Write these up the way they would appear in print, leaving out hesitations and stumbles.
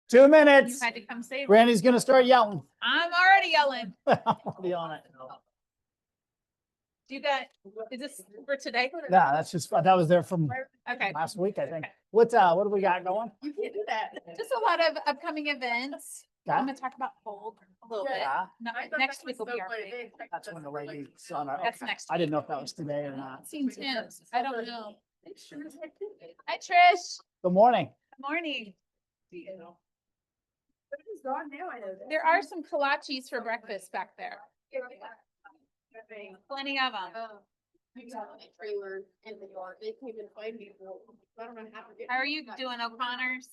2 You minutes. had to come save me. Randy's gonna start yelling. I'm already yelling. I'm already on it. Do you got, is this for today? Yeah, that's just, that was there from Okay. last week, I think. What do we got going? You can't do that. Just a lot of upcoming events. Yeah. I'm gonna talk about Fold a little bit. Yeah. No, next week will be our big. That's when the lady's on our. That's next I didn't know if that was today or not. Seems tense. I don't know. Hi, Trish. Good morning. Good morning. But it's gone now, I know that. There are some kolaches for breakfast back there. Plenty of them. You got a trailer in the yard, they came and find me, I don't know how to get. How are you doing, O'Connors?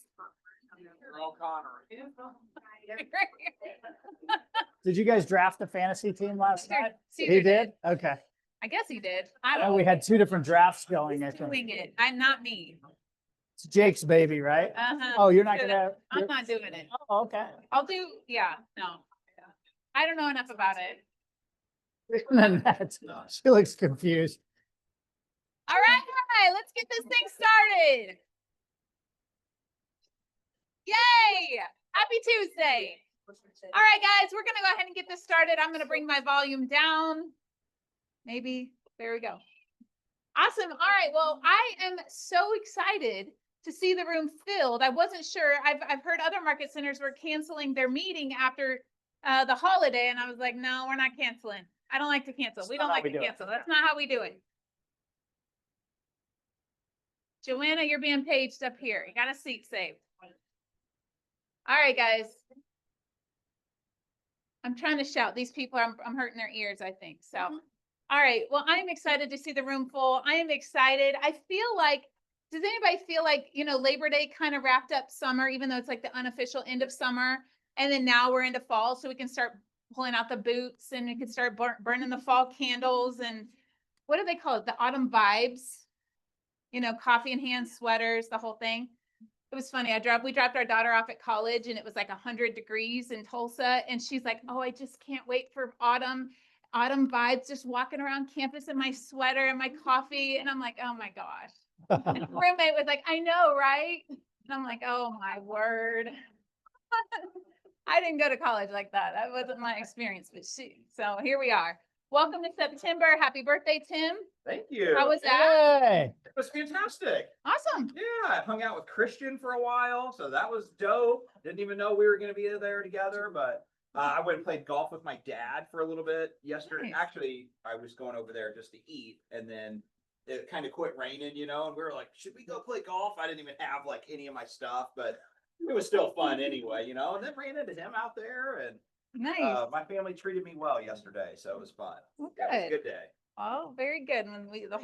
Did you guys draft the fantasy team last night? Caesar He did? Okay. I guess he did. I And don't we had 2 different drafts going, I think. doing it. I'm not me. It's Jake's baby, right? Uh-huh. Oh, you're not gonna. I'm not doing it. Oh, okay. I'll do, yeah, no. I don't know enough about it. Nanette, she looks confused. All right, let's get this thing started. Yay! Happy Tuesday. All right, guys, we're gonna go ahead and get this started. I'm gonna bring my volume down. Maybe, there we go. Awesome. All right, well, I am so excited to see the room filled. I wasn't sure. I've heard other market centers were canceling their meeting after the holiday, and I was like, no, we're not canceling. I don't like to cancel. We don't like to cancel. That's not how we do it. Joanna, you're being paged up here. You got a seat saved. All right, guys. I'm trying to shout. These people, I'm hurting their ears, I think. So, all right. Well, I'm excited to see the room full. I am excited. I feel like, does anybody feel like, you know, Labor Day kind of wrapped up summer, even though it's like the unofficial end of summer. And then now we're into fall, so we can start pulling out the boots and we can start burning the fall candles and what do they call it? The autumn vibes, you know, coffee in hand, sweaters, the whole thing. It was funny. We dropped our daughter off at college and it was like 100 degrees in Tulsa. And she's like, oh, I just can't wait for autumn vibes, just walking around campus in my sweater and my coffee. And I'm like, oh my gosh. And her roommate was like, I know, right? And I'm like, oh my word. I didn't go to college like that. That wasn't my experience, but so here we are. Welcome to September. Happy birthday, Tim. Thank you. How was that? Hey, It was fantastic. Awesome. Yeah, I hung out with Christian for a while, so that was dope. Didn't even know we were going to be there together, but I went and played golf with my dad for a little bit yesterday. Nice. Actually, I was going over there just to eat, and then it kind of quit raining, you know, and we were like, should we go play golf? I didn't even have like any of my stuff, but it was still fun anyway, you know, and then ran into him out there, and Nice. my family treated me well yesterday, so it was fun. Well, Yeah, it was a good. good day. Oh, very good. When the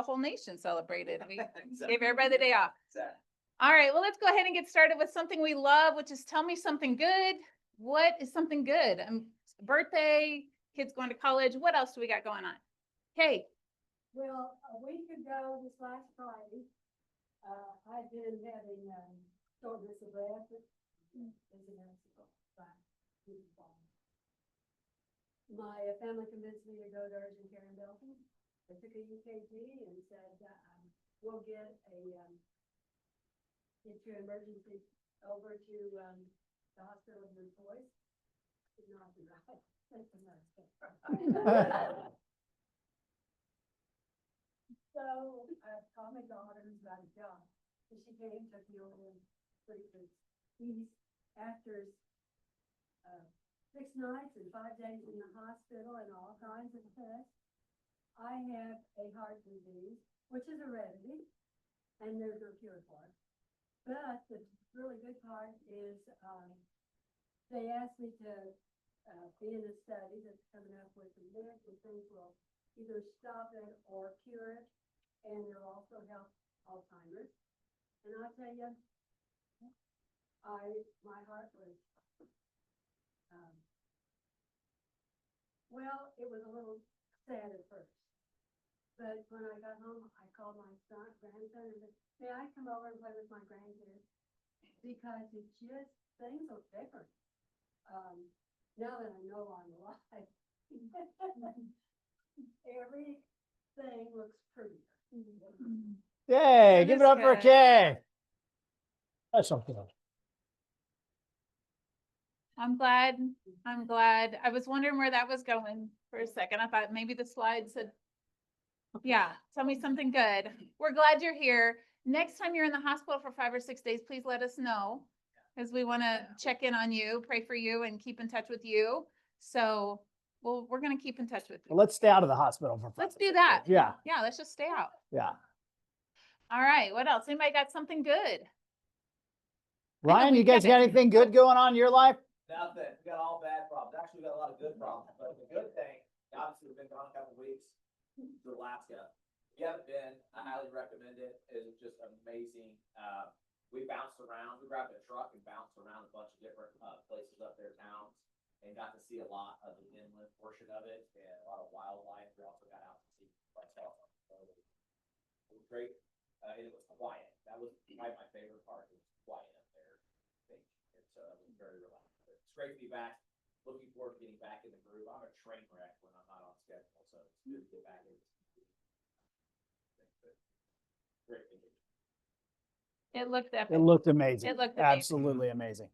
whole nation celebrated. We Exactly. gave everybody the day off. Exactly. All right, well, let's go ahead and get started with something we love, which is tell me something good. What is something good? Birthday, kids going to college. What else do we got going on? Kay. Well, a week ago, this last Friday, I've been having, shortness of breath. My family convinced me to go to urgent care in Belton. I took a UKG and said, we'll get your emergency over to, the hospital of your choice. Did not do that. That's a mess. So I called my daughter who's got a job. So she came, took me over and he's after 6 nights and 5 days in the hospital and all kinds of tests. I have a heart disease, which is heredity, and there's no cure for it. But the really good part is they asked me to be in a study that's coming up with the meds and things will either stop it or cure it, and it'll also help Alzheimer's. And I'll tell you, my heart was, well, it was a little sad at first. But when I got home, I called my grandson and said, may I come over and play with my grandkids? Because it just, things look different. Now that I know I'm alive, everything looks prettier. yay, That give is it up for good. Kay. That's something. I'm glad. I'm glad. I was wondering where that was going for a second. I thought maybe the slide said, yeah, tell me something good. We're glad you're here. Next time you're in the hospital for 5 or 6 days, please let us know. Because we want to check in on you, pray for you, and keep in touch with you. So, well, we're going to keep in touch with you. Well, let's stay out of the hospital for. Let's do that. Yeah, Yeah, let's just stay out. yeah. All right, what else? Anybody got something good? know Ryan, we you guys kept got it- anything good going on in your life? Nothing, we got all bad problems, actually, we got a lot of good problems, but the good thing, obviously, we've been gone a couple weeks to Alaska. If you haven't been, I highly recommend it, it's just amazing, we bounced around, we grabbed a truck and bounced around a bunch of different, places up there, towns, and got to see a lot of the inland portion of it, and a lot of wildlife, we also got out to see myself. So it was great, and it was quiet, that was probably my favorite part, it was quiet up there. And so it was very relaxed. It's great to be back. Looking forward to getting back in the groove. I'm a train wreck when I'm not on schedule, so it's good to get back in. Great vacation. It looked epic. It looked amazing. It looked amazing. Absolutely amazing,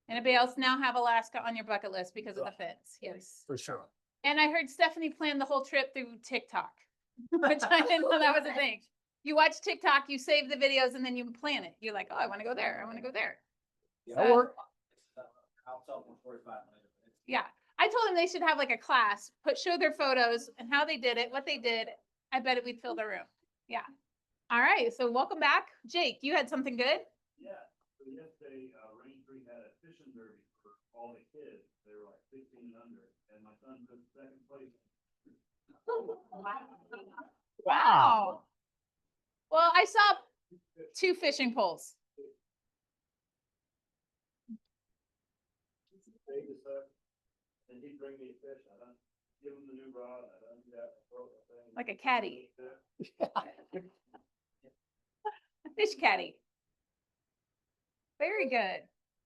Anybody else now have Alaska on your bucket list because of the fence? Yes. for sure. And I heard Stephanie planned the whole trip through TikTok, which I didn't know that was a thing. You watch TikTok, you save the videos, and then you plan it. You're like, oh, I want to go there. I want to go there. That'll work. I'll tell more stories about it later. Yeah. I told them they should have like a class, show their photos and how they did it, what they did. I bet we'd fill the room. Yeah. All right. So welcome back. Jake, you had something good? Yeah, so yesterday, Rain Tree had a fishing derby for all the kids. They were like 16 and under, and my son took second place. Wow. Well, I saw 2 fishing poles. They just, and he'd bring me a fish. I done give him the new rod. I done do that. Thing. Like a caddy. A fish caddy. Very good.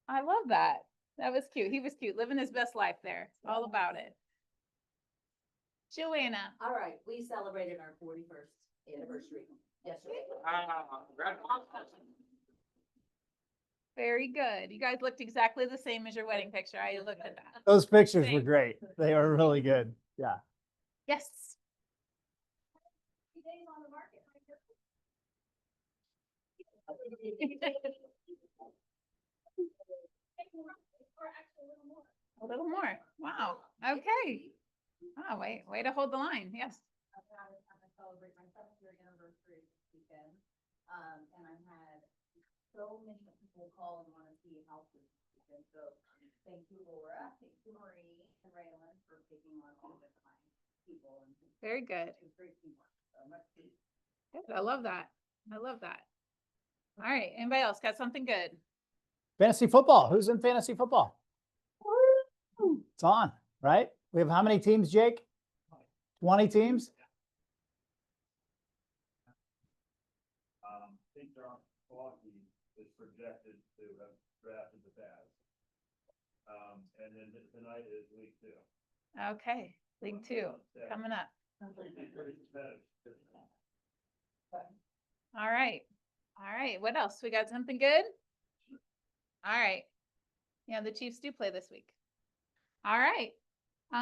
I love that. That was cute. He was cute, living his best life there. All about it. Joanna. All right, we celebrated our 41st anniversary yesterday. Very good. You guys looked exactly the same as your wedding picture. I looked at that. Those pictures were Thanks. great. They were really good. Yeah. Yes. Days on the market. Or actually a little more. A little more. Wow. Okay. Oh, way to hold the line. Yes. I'm gonna celebrate my 7th-year anniversary this weekend. And I've had so many people call and want to see houses. And so thank you, Laura, thank you, Marie and Raylan for taking on all of my people. And Very good. it's great teamwork. So much peace. Good. I love that. I love that. All right. Anybody else got something good? Fantasy football. Who's in fantasy football? It's on, right? We have how many teams, Jake? 20 teams? St. John Milwaukee is projected to have drafted the Bears. And then tonight is week 2. Okay. League 2 coming up. All right. All right. What else? We got something good? All right. Yeah, the Chiefs do play this week. All right.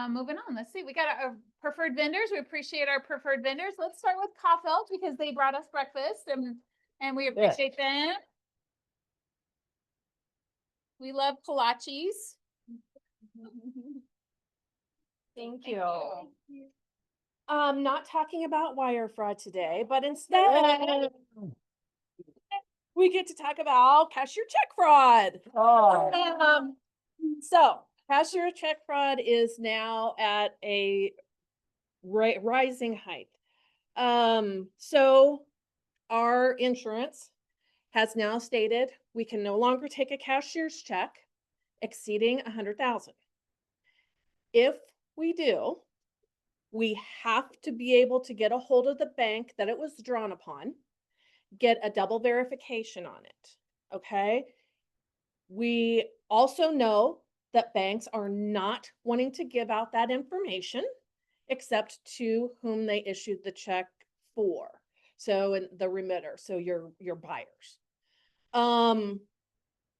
Moving on. Let's see. We got our preferred vendors. We appreciate our preferred vendors. Let's start with Kaufeld because they brought us breakfast and we appreciate them. We love kolaches. Thank Thank you. you. Not talking about wire fraud today, but instead we get to talk about cashier check fraud. Oh, So cashier check fraud is now at a rising height. So our insurance has now stated we can no longer take a cashier's check exceeding 100,000. If we do, we have to be able to get a hold of the bank that it was drawn upon, get a double verification on it, okay? We also know that banks are not wanting to give out that information except to whom they issued the check for. So, and the remitter, so your buyers.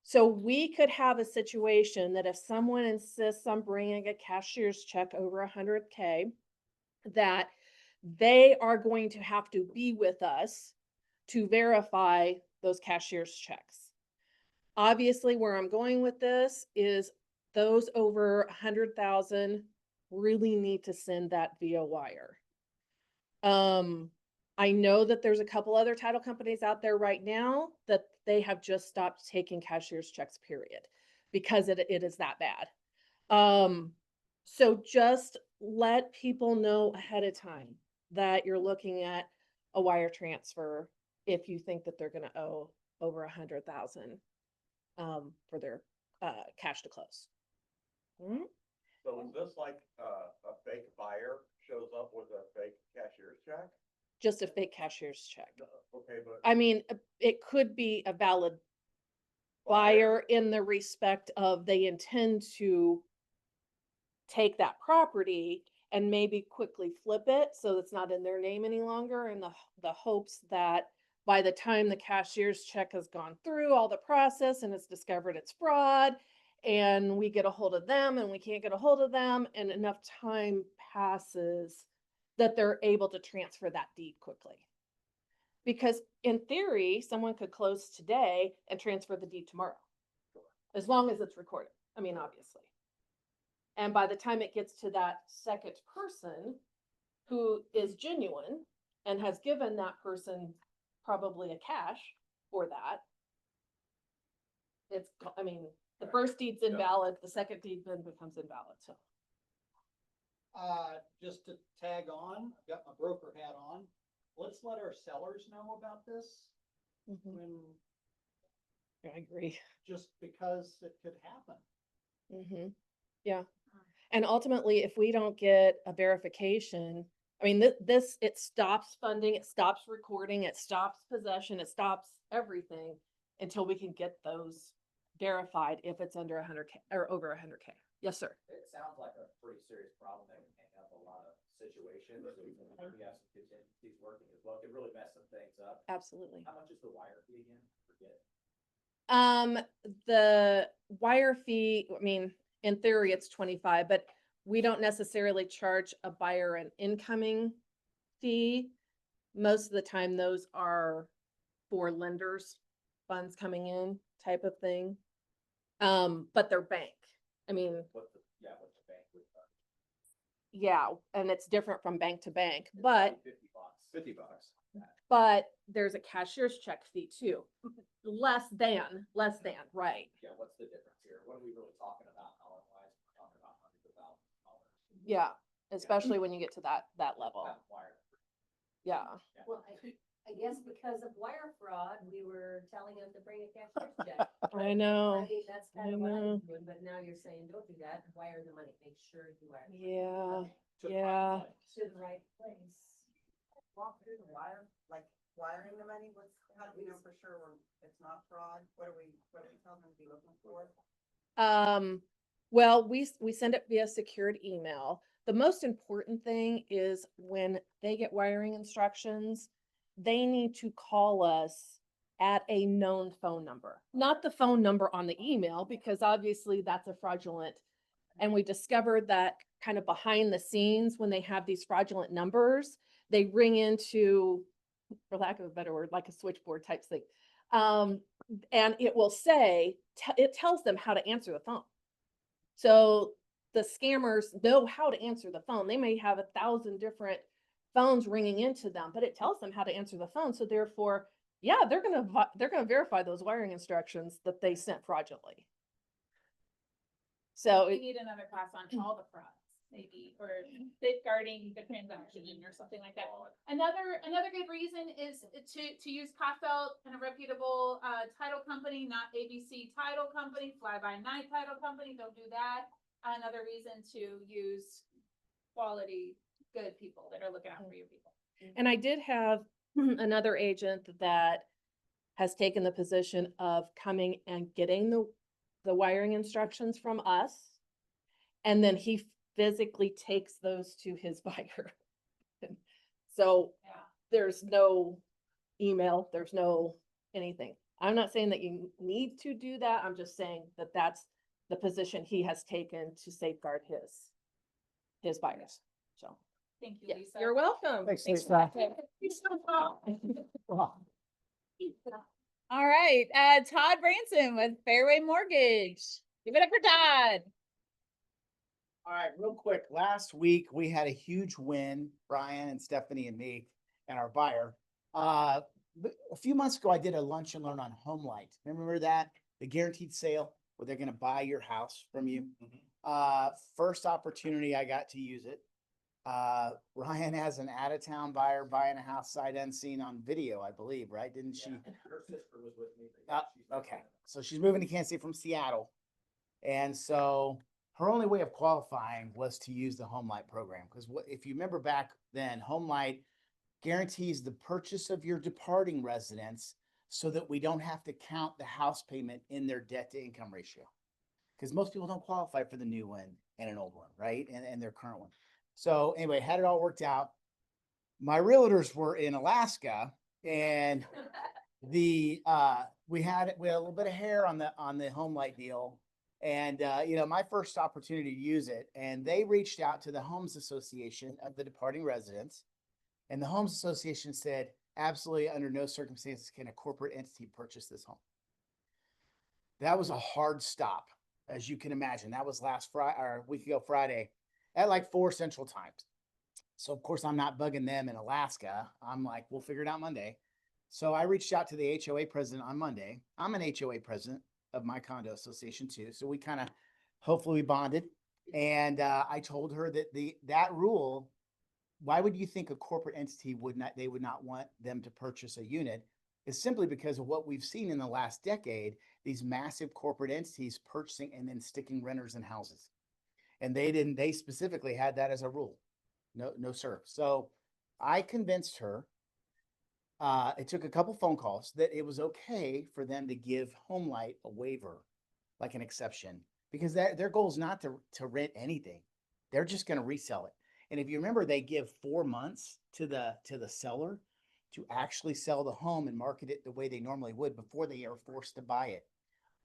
So we could have a situation that if someone insists on bringing a cashier's check over 100K, that they are going to have to be with us to verify those cashier's checks. Obviously, where I'm going with this is those over 100,000 really need to send that via wire. I know that there's a couple other title companies out there right now that they have just stopped taking cashier's checks, period, because it is that bad. So just let people know ahead of time that you're looking at a wire transfer if you think that they're gonna owe over 100,000 for their cash to close. Mm, So is this like a fake buyer shows up with a fake cashier's check? Just a fake cashier's check. Okay, but I mean, it could be a valid buyer in the respect of they intend to take that property and maybe quickly flip it so it's not in their name any longer, in the hopes that by the time the cashier's check has gone through all the process and it's discovered it's fraud, and we get a hold of them and we can't get a hold of them, and enough time passes that they're able to transfer that deed quickly. Because in theory, someone could close today and transfer the deed tomorrow, as long as it's recorded. I mean, obviously. And by the time it gets to that second person who is genuine and has given that person probably a cash for that, I mean, the first deed's invalid, the second deed then becomes invalid, so. Just to tag on, I've got my broker hat on. Let's let our sellers know about this when, I agree. just because it could happen. Yeah. And ultimately, if we don't get a verification, I mean, it stops funding, it stops recording, it stops possession, it stops everything until we can get those verified if it's under 100K or over 100K. Yes, sir. It sounds like a pretty serious problem that can hang up a lot of situations. We have some contingencies working as well. It really messed some things up. Absolutely. How much is the wire fee again? Forget. The wire fee, I mean, in theory, it's 25, but we don't necessarily charge a buyer an incoming fee. Most of the time, those are for lenders, funds coming in type of thing. But they're bank. I mean, What's the bank would charge? yeah, and it's different from bank to bank, but $50. $50. but there's a cashier's check fee too. Less than, right? Yeah, what's the difference here? What are we really talking about dollar wise? We're talking about hundreds of thousands of dollars. Yeah, especially when you get to that level. That wire. Yeah. Well, I guess because of wire fraud, we were telling them to bring a cashier's check. I know. I mean, that's I kind of what I know. was doing, but now you're saying, don't do that, wire the money, make sure you wire. the money. Yeah. To the Yeah. right place. To the right place. Walk through the wire, like wiring the money, how do we know for sure it's not fraud? What do we tell them to be looking for? Well, we send it via secured email. The most important thing is when they get wiring instructions, they need to call us at a known phone number, not the phone number on the email, because obviously that's a fraudulent. And we discovered that kind of behind the scenes, when they have these fraudulent numbers, they ring into, for lack of a better word, like a switchboard type thing. And it will say, it tells them how to answer the phone. So the scammers know how to answer the phone. They may have 1,000 different phones ringing into them, but it tells them how to answer the phone. So therefore, yeah, they're gonna verify those wiring instructions that they sent fraudulently. So We need another class on all the frauds, maybe, or safeguarding the transaction or something like that. Another good reason is to use Coffelt and a reputable title company, not ABC Title Company, Fly By Night Title Company. Don't do that. Another reason to use quality, good people that are looking out for your people. And I did have another agent that has taken the position of coming and getting the wiring instructions from us. And then he physically takes those to his buyer. So Yeah. there's no email, there's no anything. I'm not saying that you need to do that. I'm just saying that that's the position he has taken to safeguard his buyers. So, Thank you, yes, Lisa. you're welcome. Thanks, for Lisa. that. Well, All right, Todd Branson with Fairway Mortgage. Give it up for Todd. All right, real quick. Last week we had a huge win, Brian and Stephanie and me and our buyer. A few months ago, I did a lunch and learn on HomeLight. Remember that? The guaranteed sale where they're gonna buy your house from you. First opportunity I got to use it. Ryan has an out-of-town buyer buying a house sight unseen on video, I believe, right? Didn't she? Her sister was with me. but yeah, she's Okay, not- so she's moving to Kansas City from Seattle. And so her only way of qualifying was to use the HomeLight program. Because what, if you remember back then, HomeLight guarantees the purchase of your departing residence so that we don't have to count the house payment in their debt to income ratio. Because most people don't qualify for the new one and an old one, right? And their current one. So anyway, had it all worked out. My realtors were in Alaska and we had a little bit of hair on the HomeLight deal. And my first opportunity to use it, and they reached out to the Homes Association of the departing residents. And the Homes Association said, absolutely under no circumstances can a corporate entity purchase this home. That was a hard stop, as you can imagine. That was last Friday or a week ago Friday at like 4 Central Times. So of course I'm not bugging them in Alaska. I'm like, we'll figure it out Monday. So I reached out to the HOA president on Monday. I'm an HOA president of my condo association too. So we kind of, hopefully we bonded. And I told her that that rule, why would you think a corporate entity would not want them to purchase a unit? Is simply because of what we've seen in the last decade, these massive corporate entities purchasing and then sticking renters in houses. And they specifically had that as a rule. No, sir. So I convinced her, it took a couple phone calls, that it was okay for them to give HomeLight a waiver, like an exception, because their goal is not to rent anything. They're just going to resell it. And if you remember, they give 4 months to the seller to actually sell the home and market it the way they normally would before they are forced to buy it.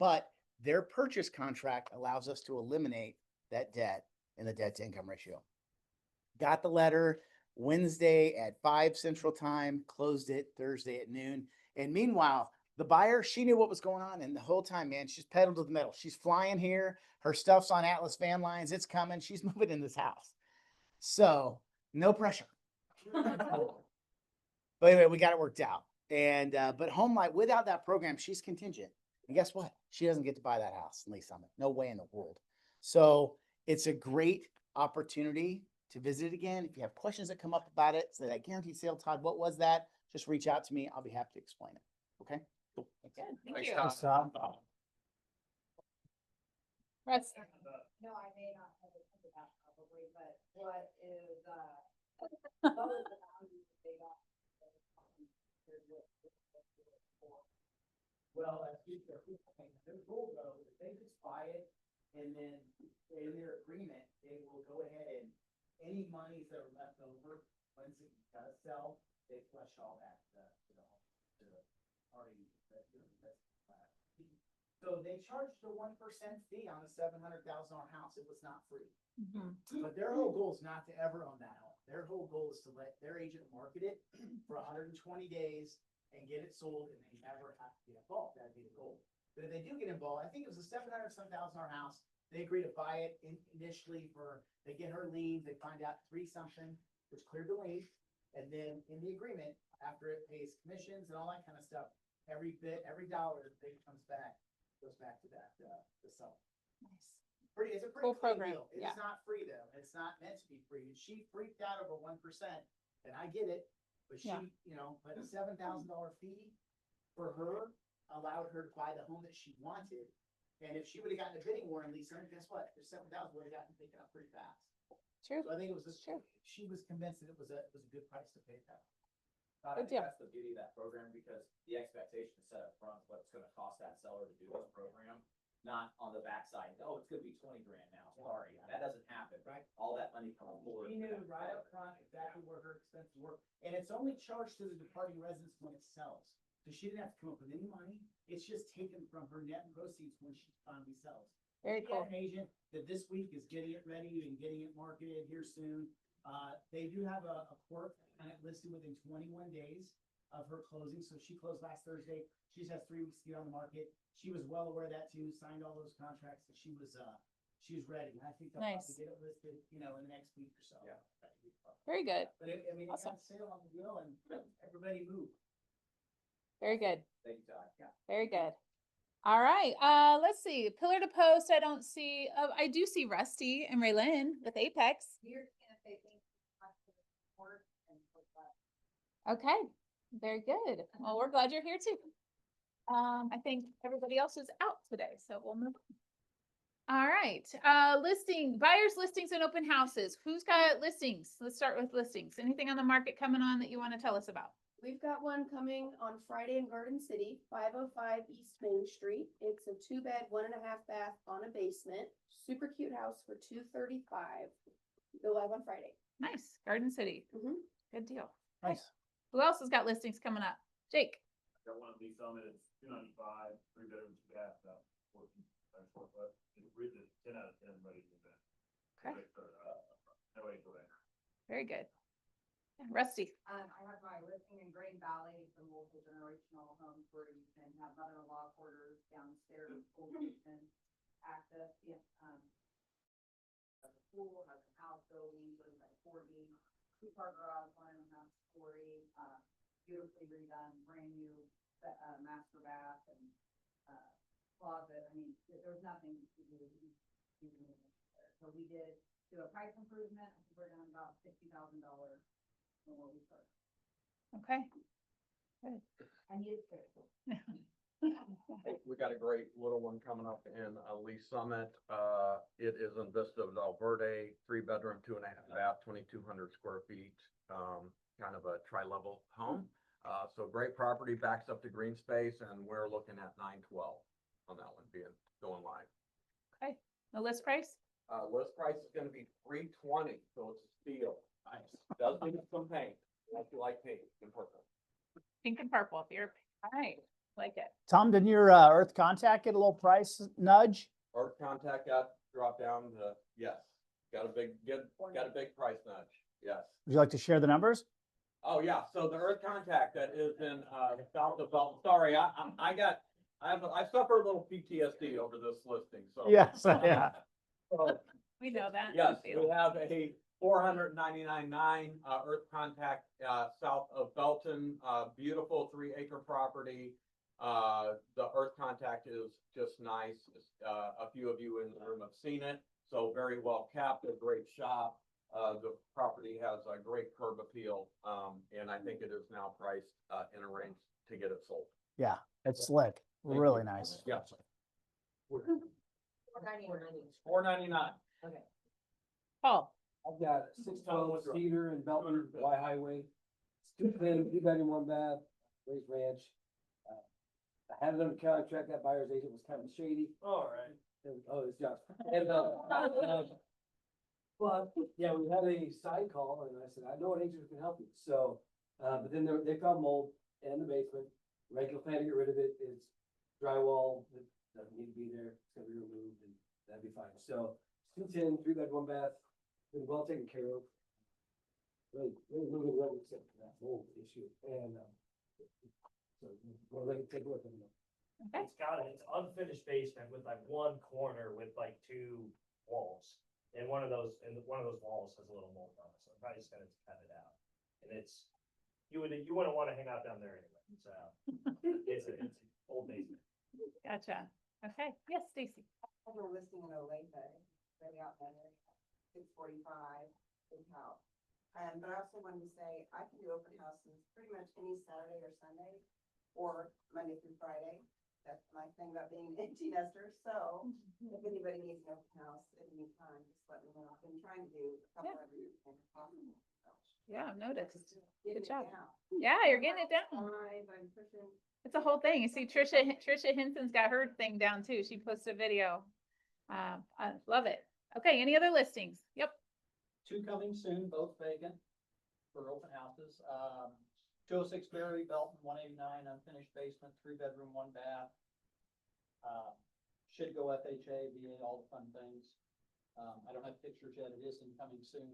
But their purchase contract allows us to eliminate that debt in the debt to income ratio. Got the letter Wednesday at 5 Central Time, closed it Thursday at noon. And meanwhile, the buyer, she knew what was going on. And the whole time, man, she's pedal to the metal. She's flying here. Her stuff's on Atlas Van Lines. It's coming. She's moving in this house. So no pressure. But anyway, we got it worked out. And, but HomeLight, without that program, she's contingent. And guess what? She doesn't get to buy that house in Lee Summit. No way in the world. So it's a great opportunity to visit it again. If you have questions that come up about it, so that guaranteed sale, Todd, what was that? Just reach out to me. I'll be happy to explain it. Okay? Cool. Thanks. Good, thank Thanks, you. Todd. Russ. No, I may not have it think about probably, but what is, what is the value that they got? Well, their goal though, if they just buy it and then in their agreement, they will go ahead and any monies that are left over, once it does sell, they flush all that to the party. So they charged a 1% fee on a $700,000 house. It was not free. But their whole goal is not to ever own that home. Their whole goal is to let their agent market it for 120 days and get it sold, and they never have to get involved. That'd be the goal. But if they do get involved, I think it was a $700,000 house. They agree to buy it initially they get her lien, they find out 3 something, which cleared the lien. And then in the agreement, after it pays commissions and all that kind of stuff, every dollar that goes back to that, the seller. Nice. It's a pretty Cool clean program, deal. yeah. It's not free though. It's not meant to be free. She freaked out over 1%, and I get it. But she, Yeah. But a $7,000 fee for her allowed her to buy the home that she wanted. And if she would have gotten a bidding war in Lisa, guess what? The 7,000 would have gotten taken up pretty fast. True. So I think it was Sure. she was convinced that it was a good price to pay that. I Good think deal. that's the beauty of that program, because the expectation is set up front, what it's gonna cost that seller to do this program, not on the backside, oh, it's gonna be 20 grand now, sorry, that doesn't happen. Right. All that money comes forward. She knew right up front exactly where her expenses were, and it's only charged to the departing residents when it sells. So she didn't have to come up with any money. It's just taken from her net proceeds when she finally sells. Very She had cool. An agent that this week is getting it ready and getting it marketed here soon. They do have a court on it listed within 21 days of her closing. So she closed last Thursday. She just has 3 weeks to get on the market. She was well aware of that too, signed all those contracts, and she was ready. And I think they'll Nice. probably get it listed, in the next week or so. Yeah. Very good. But it got Awesome. sale on the deal and everybody moved. Very good. Thank you, Todd. Yeah. Very good. All right, let's see, pillar to post, I don't see, I do see Rusty and Raylene with Apex. We're gonna say thank you for the support and for that. Okay, very good. Well, we're glad you're here too. I think everybody else is out today, so we'll move on. All right, buyers listings and open houses. Who's got listings? Let's start with listings. Anything on the market coming on that you want to tell us about? We've got one coming on Friday in Garden City, 505 East Main Street. It's a 2-bed, 1.5 bath on a basement. Super cute house for $235. Go live on Friday. Nice, Garden City. Mhm. Good deal. Nice. Who else has got listings coming up? Jake? Got one of these Summit, it's 295, 3 bedroom, 2 bath, about 14 by 4 foot. It's really 10 out of 10 ready to move in. Okay, No way to go there. very good. Yeah, Rusty? I have my listing in Green Valley, the multi-generational homes where you can have mother-in-law quarters downstairs, full kitchen, access, the pool, has an outbuilding, goes like 40, 2-car garage, 1.5 story, beautifully redone, brand new, master bath and, closet. I mean, there's nothing to do. So we did do a price improvement. I think we're down about $60,000. What we started. Okay. I need it. We got a great little one coming up in Lee Summit. It is in Vista of Alverde, 3 bedroom, 2.5 bath, 2,200 square feet. Kind of a tri-level home. So great property, backs up to green space, and we're looking at 912 on that one going live. Okay, the list price? List price is gonna be 320, so it's a steal. Nice. Does need some paint, like paint in purple. Pink and purple, if you're, all right, like it. Tom, didn't your Earth Contact get a little price nudge? Earth Contact got dropped down to, yes, got a big price nudge, yes. Would you like to share the numbers? Oh, yeah, so the Earth Contact that is in, south of Belton, sorry, I suffer a little PTSD over this listing, so. Yes, yeah. So, We know that. yes, we have a 499.9 Earth Contact, south of Belton, beautiful 3-acre property. The Earth Contact is just nice. A few of you in the room have seen it, so very well kept, a great shop. The property has a great curb appeal, and I think it is now priced, in a range to get it sold. Yeah, it's slick. Thank Really you. nice. Yes. $499. $499. Paul? I've got 612 Cedar and Belton Y Highway. It's 2-bedroom, 1 bath, raised ranch. I had it under contract, that buyer's agent was kind of shady. All right. Oh, it's Josh. And, but, yeah, we had a side call and I said, I know an agent who can help you, so, but then they found mold in the basement. Regular plan to get rid of it, it's drywall, that doesn't need to be there, it's gonna be removed and that'd be fine. So, 210, 3-bed, 1 bath, been well taken care of. Really moving well except for that mold issue and, so, we'll let you take a look at it. Okay, It's unfinished basement with like 1 corner with like 2 walls. And one of those walls has a little mold on it, so I'm probably just gonna cut it out. And you wouldn't wanna hang out down there anyway, so. It's an old basement. gotcha. Okay, yes, Stacy? We're listing in Olathe, ready out there, 645, big house. But I also wanted to say, I can do open houses pretty much any Saturday or Sunday, or Monday through Friday. That's my thing about being an empty nester, so if anybody needs an open house at any time, just let me know. I've been trying to do a couple every week. Yeah, I've noticed. Good job. Yeah, you're getting it down. I'm pushing. It's a whole thing. You see Trisha Henson's got her thing down too. She posted a video. I love it. Okay, any other listings? Yep. 2 coming soon, both vacant for open houses. 206 Berry, Belton, 189, unfinished basement, 3-bedroom, 1 bath. Should go FHA, VA, all the fun things. I don't have pictures yet. It is incoming soon.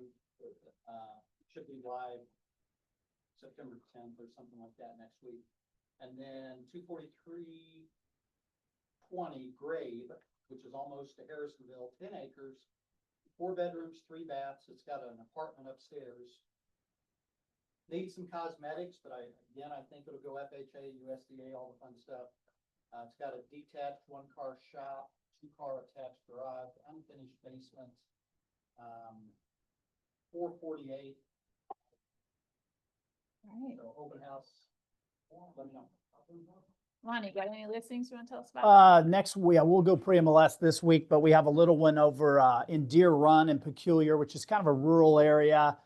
Should be live September 10th or something like that next week. And then 24320 Grave, which is almost to Harrisonville, 10 acres, 4 bedrooms, 3 baths. It's got an apartment upstairs. Needs some cosmetics, but I think it'll go FHA, USDA, all the fun stuff. It's got a detached 1-car shop, 2-car attached garage, unfinished basement. 448. All right. So open house. Let me know. Lonnie, got any listings you want to tell us about? Next we'll go pre-MLS this week, but we have a little one over in Deer Run in Peculiar, which is kind of a rural area.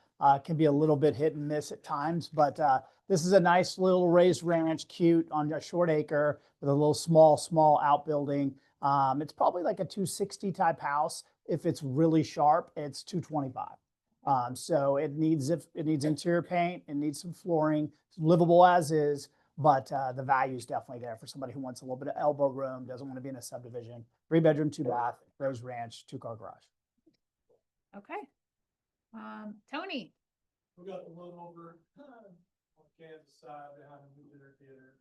Can be a little bit hit and miss at times, but this is a nice little raised ranch, cute on a short acre with a little small outbuilding. It's probably like a 260 type house. If it's really sharp, it's 225. So it needs interior paint, it needs some flooring, it's livable as is, but the value is definitely there for somebody who wants a little bit of elbow room, doesn't want to be in a subdivision. 3-bedroom, 2-bath, raised ranch, 2-car garage. Okay. Tony, We got the one over on Kansas side behind the new dinner theater.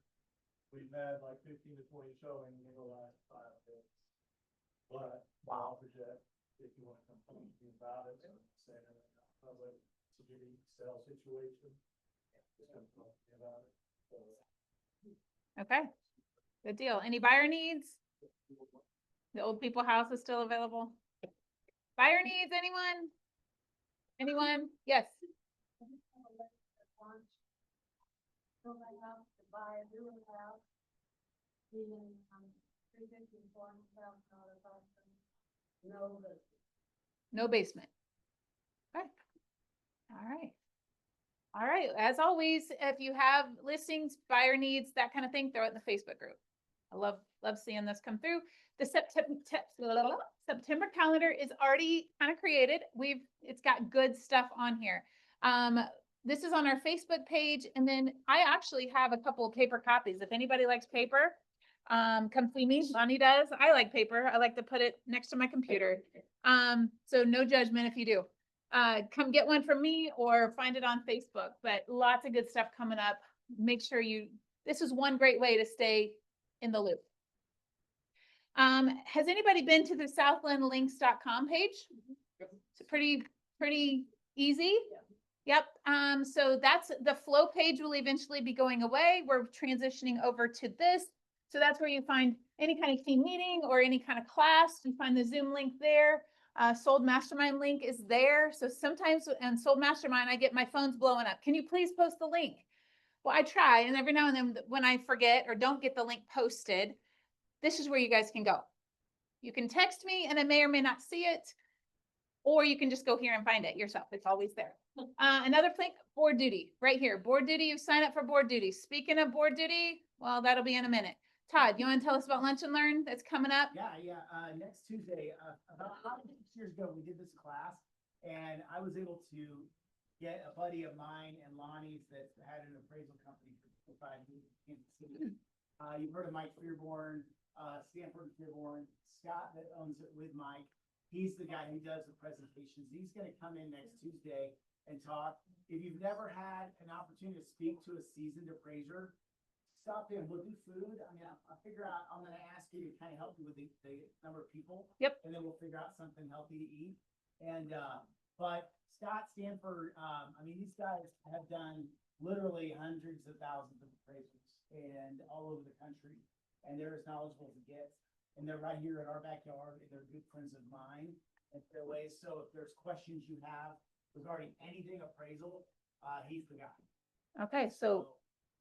We've had like 15 to 20 showings in the last 5 days. But wow, project if you want to come talk to me about it, say I was like, it's a unique sale situation. Just come talk to me about it. So, okay, good deal. Any buyer needs? The old people house is still available. Buyer needs, anyone? Anyone? Yes. Build a house to buy a new house. Being, 350 and 400,000 no, but No basement. Okay. All right. As always, if you have listings, buyer needs, that kind of thing, throw it in the Facebook group. I love seeing this come through. The September calendar is already kind of created. It's got good stuff on here. This is on our Facebook page. And then I actually have a couple of paper copies. If anybody likes paper, come see me. Lonnie does. I like paper. I like to put it next to my computer. So no judgment if you do. Come get one from me or find it on Facebook, but lots of good stuff coming up. Make sure this is one great way to stay in the loop. Has anybody been to the southlandlinks.com page? It's pretty easy. Yep. So that's the flow page will eventually be going away. We're transitioning over to this. So that's where you find any kind of team meeting or any kind of class. You find the Zoom link there. Sold Mastermind link is there. So sometimes on Sold Mastermind, I get my phone's blowing up. Can you please post the link? Well, I try, and every now and then when I forget or don't get the link posted, this is where you guys can go. You can text me and I may or may not see it, or you can just go here and find it yourself. It's always there. Another link, Board Duty, right here. Board Duty, you sign up for Board Duty. Speaking of Board Duty, well, that'll be in a minute. Todd, you want to tell us about Lunch and Learn that's coming up? Yeah. Next Tuesday, about 6 years ago, we did this class, and I was able to get a buddy of mine and Lonnie's that had an appraisal company for 5 years in Kansas City. You've heard of Mike Fearborn, Stanford Fearborn, Scott that owns it with Mike. He's the guy who does the presentations. He's going to come in next Tuesday and talk. If you've never had an opportunity to speak to a seasoned appraiser, stop in. We'll do food. I mean, I'll figure out, I'm going to ask you to kind of help you with the number of people. Yep. And then we'll figure out something healthy to eat. And, but Scott, Stanford, I mean, these guys have done literally hundreds of thousands of appraisals and all over the country. And they're as knowledgeable as it gets. And they're right here in our backyard. And they're good friends of mine in their ways. So if there's questions you have regarding anything appraisal, he's the guy. Okay, so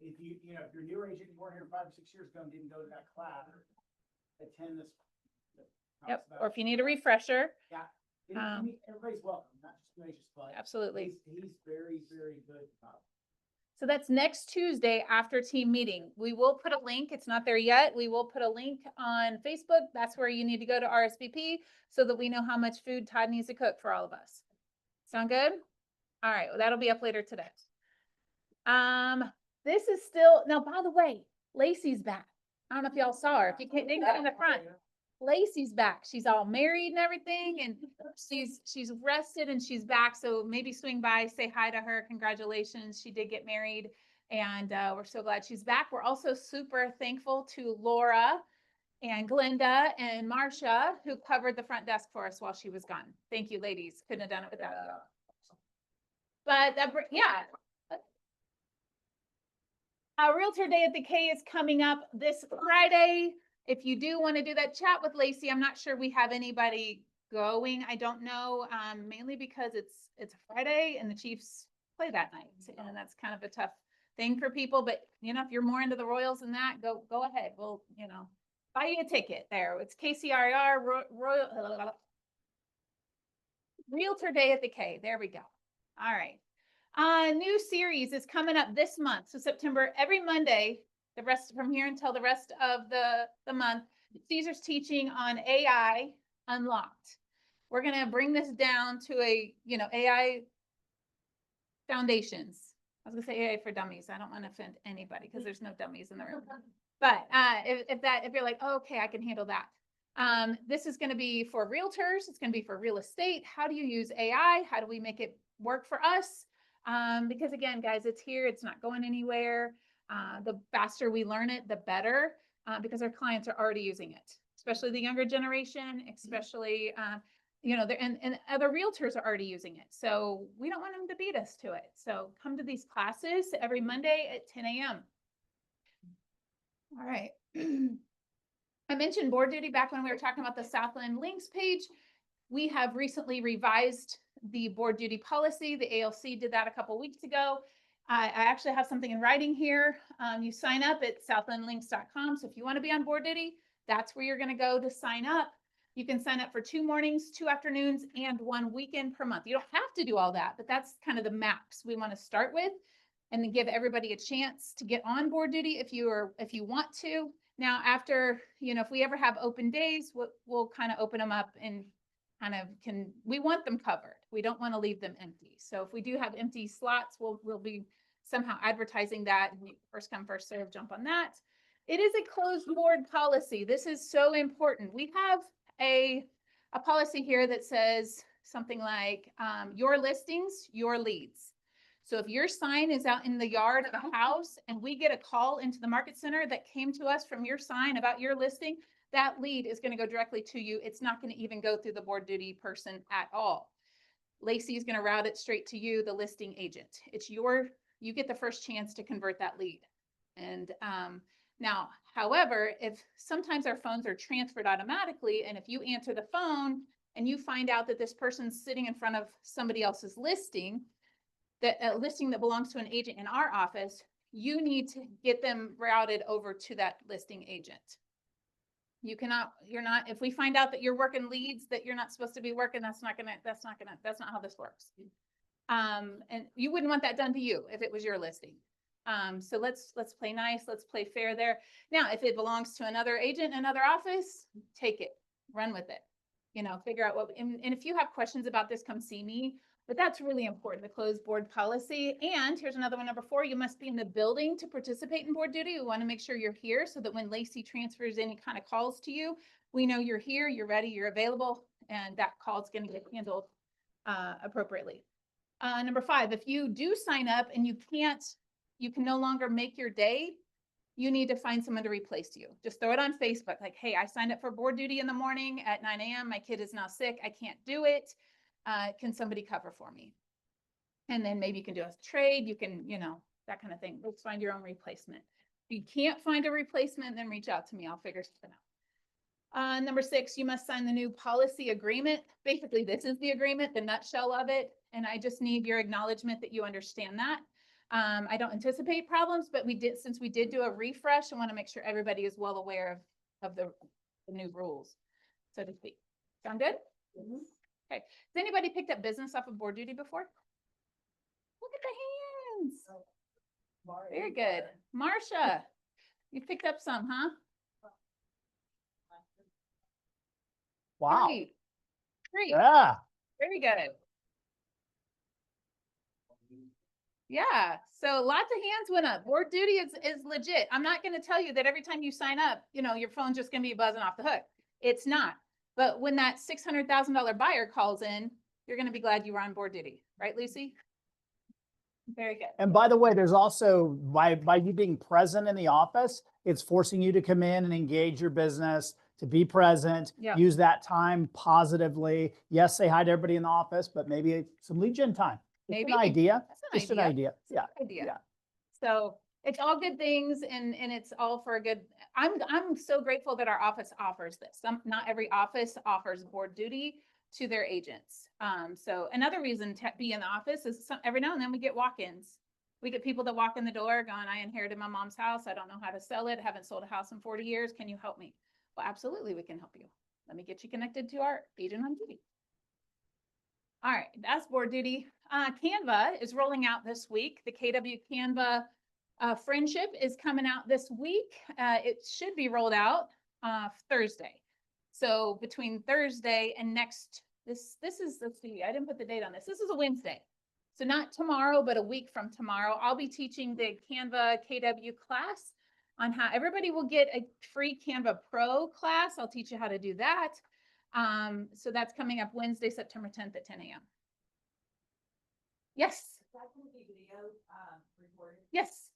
if if you're a new agent, you weren't here 5 or 6 years ago and didn't go to that class, attend this. yep. Or if you need a refresher. Yeah. Everybody's welcome, not just new agents, but Absolutely. he's very, very good. So that's next Tuesday after team meeting. We will put a link. It's not there yet. We will put a link on Facebook. That's where you need to go to RSVP so that we know how much food Todd needs to cook for all of us. Sound good? All right. Well, that'll be up later today. This is still, now, by the way, Lacey's back. I don't know if y'all saw her. If you can't, didn't go in the front. Lacey's back. She's all married and everything, and she's rested and she's back. So maybe swing by, say hi to her. Congratulations. She did get married, and we're so glad she's back. We're also super thankful to Laura and Glenda and Marcia, who covered the front desk for us while she was gone. Thank you, ladies. Couldn't have done it without you. But yeah. Realtor Day at the K is coming up this Friday. If you do want to do that chat with Lacey, I'm not sure we have anybody going. I don't know, mainly because it's a Friday and the Chiefs play that night. And that's kind of a tough thing for people. But, you know, if you're more into the Royals than that, go ahead. We'll, you know, buy you a ticket there. It's KCRR Realtor Day at the K. There we go. All right. New series is coming up this month. So September, every Monday, the rest from here until the rest of the month, Caesar's teaching on AI Unlocked. We're going to bring this down to a, you know, AI foundations. I was gonna say AI for dummies. I don't want to offend anybody because there's no dummies in the room. But if you're like, oh, okay, I can handle that. This is going to be for realtors. It's going to be for real estate. How do you use AI? How do we make it work for us? Because again, guys, it's here. It's not going anywhere. The faster we learn it, the better, because our clients are already using it, especially the younger generation, especially, you know, and other realtors are already using it. So we don't want them to beat us to it. So come to these classes every Monday at 10 a.m. All right. I mentioned board duty back when we were talking about the Southland Links page. We have recently revised the board duty policy. The ALC did that a couple weeks ago. I actually have something in writing here. You sign up at southlandlinks.com. So if you want to be on board duty, that's where you're going to go to sign up. You can sign up for 2 mornings, 2 afternoons, and 1 weekend per month. You don't have to do all that, but that's kind of the max we want to start with, and then give everybody a chance to get on board duty if you want to. Now, after, you know, if we ever have open days, we'll kind of open them up and kind of we want them covered. We don't want to leave them empty. So if we do have empty slots, we'll be somehow advertising that. First come, first serve, jump on that. It is a closed board policy. This is so important. We have a policy here that says something like your listings, your leads. So if your sign is out in the yard of a house and we get a call into the market center that came to us from your sign about your listing, that lead is going to go directly to you. It's not going to even go through the board duty person at all. Lacey is going to route it straight to you, the listing agent. You get the first chance to convert that lead. And now, however, if sometimes our phones are transferred automatically, and if you answer the phone and you find out that this person's sitting in front of somebody else's listing, that a listing that belongs to an agent in our office, you need to get them routed over to that listing agent. If we find out that you're working leads that you're not supposed to be working, that's not how this works. And you wouldn't want that done to you if it was your listing. So let's play nice. Let's play fair there. Now, if it belongs to another agent, another office, take it, run with it, you know, figure out and if you have questions about this, come see me. But that's really important, the closed board policy. And here's another one, number 4, you must be in the building to participate in board duty. We want to make sure you're here so that when Lacey transfers any kind of calls to you, we know you're here, you're ready, you're available, and that call is going to get handled appropriately. Number 5, if you do sign up and you can no longer make your day, you need to find someone to replace you. Just throw it on Facebook, like, hey, I signed up for board duty in the morning at 9 a.m. My kid is now sick. I can't do it. Can somebody cover for me? And then maybe you can do a trade. You can, you know, that kind of thing. Let's find your own replacement. If you can't find a replacement, then reach out to me. I'll figure something out. Number 6, you must sign the new policy agreement. Basically, this is the agreement, the nutshell of it. And I just need your acknowledgement that you understand that. I don't anticipate problems, but since we did do a refresh, I want to make sure everybody is well aware of the new rules, so to speak. Sound good? Mm-hmm. Okay. Has anybody picked up business off of board duty before? Look at the hands. Very good. Marcia, you picked up some, huh? Wow. Great. Yeah. Very good. Yeah, so lots of hands went up. Board duty is legit. I'm not gonna tell you that every time you sign up, you know, your phone's just gonna be buzzing off the hook. It's not. But when that $600,000 buyer calls in, you're gonna be glad you were on board duty, right, Lucy? Very good. And by the way, there's also, by you being present in the office, it's forcing you to come in and engage your business, to be present, Yep. use that time positively. Yes, say hi to everybody in the office, but maybe some lead gen time. Just Maybe. an idea, That's an just an idea. idea. Yeah, Idea. yeah. So it's all good things and it's all for a good, I'm so grateful that our office offers this. Not every office offers board duty to their agents. So another reason to be in the office is every now and then we get walk-ins. We get people that walk in the door going, I inherited my mom's house. I don't know how to sell it. Haven't sold a house in 40 years. Can you help me? Well, absolutely, we can help you. Let me get you connected to our agent on duty. All right, that's board duty. Canva is rolling out this week. The KW Canva Friendship is coming out this week. It should be rolled out Thursday. So between Thursday and this is, let's see, I didn't put the date on this. This is a Wednesday. So not tomorrow, but a week from tomorrow, I'll be teaching the Canva KW class on how everybody will get a free Canva Pro class. I'll teach you how to do that. So that's coming up Wednesday, September 10th at 10 a.m. Yes. Yes.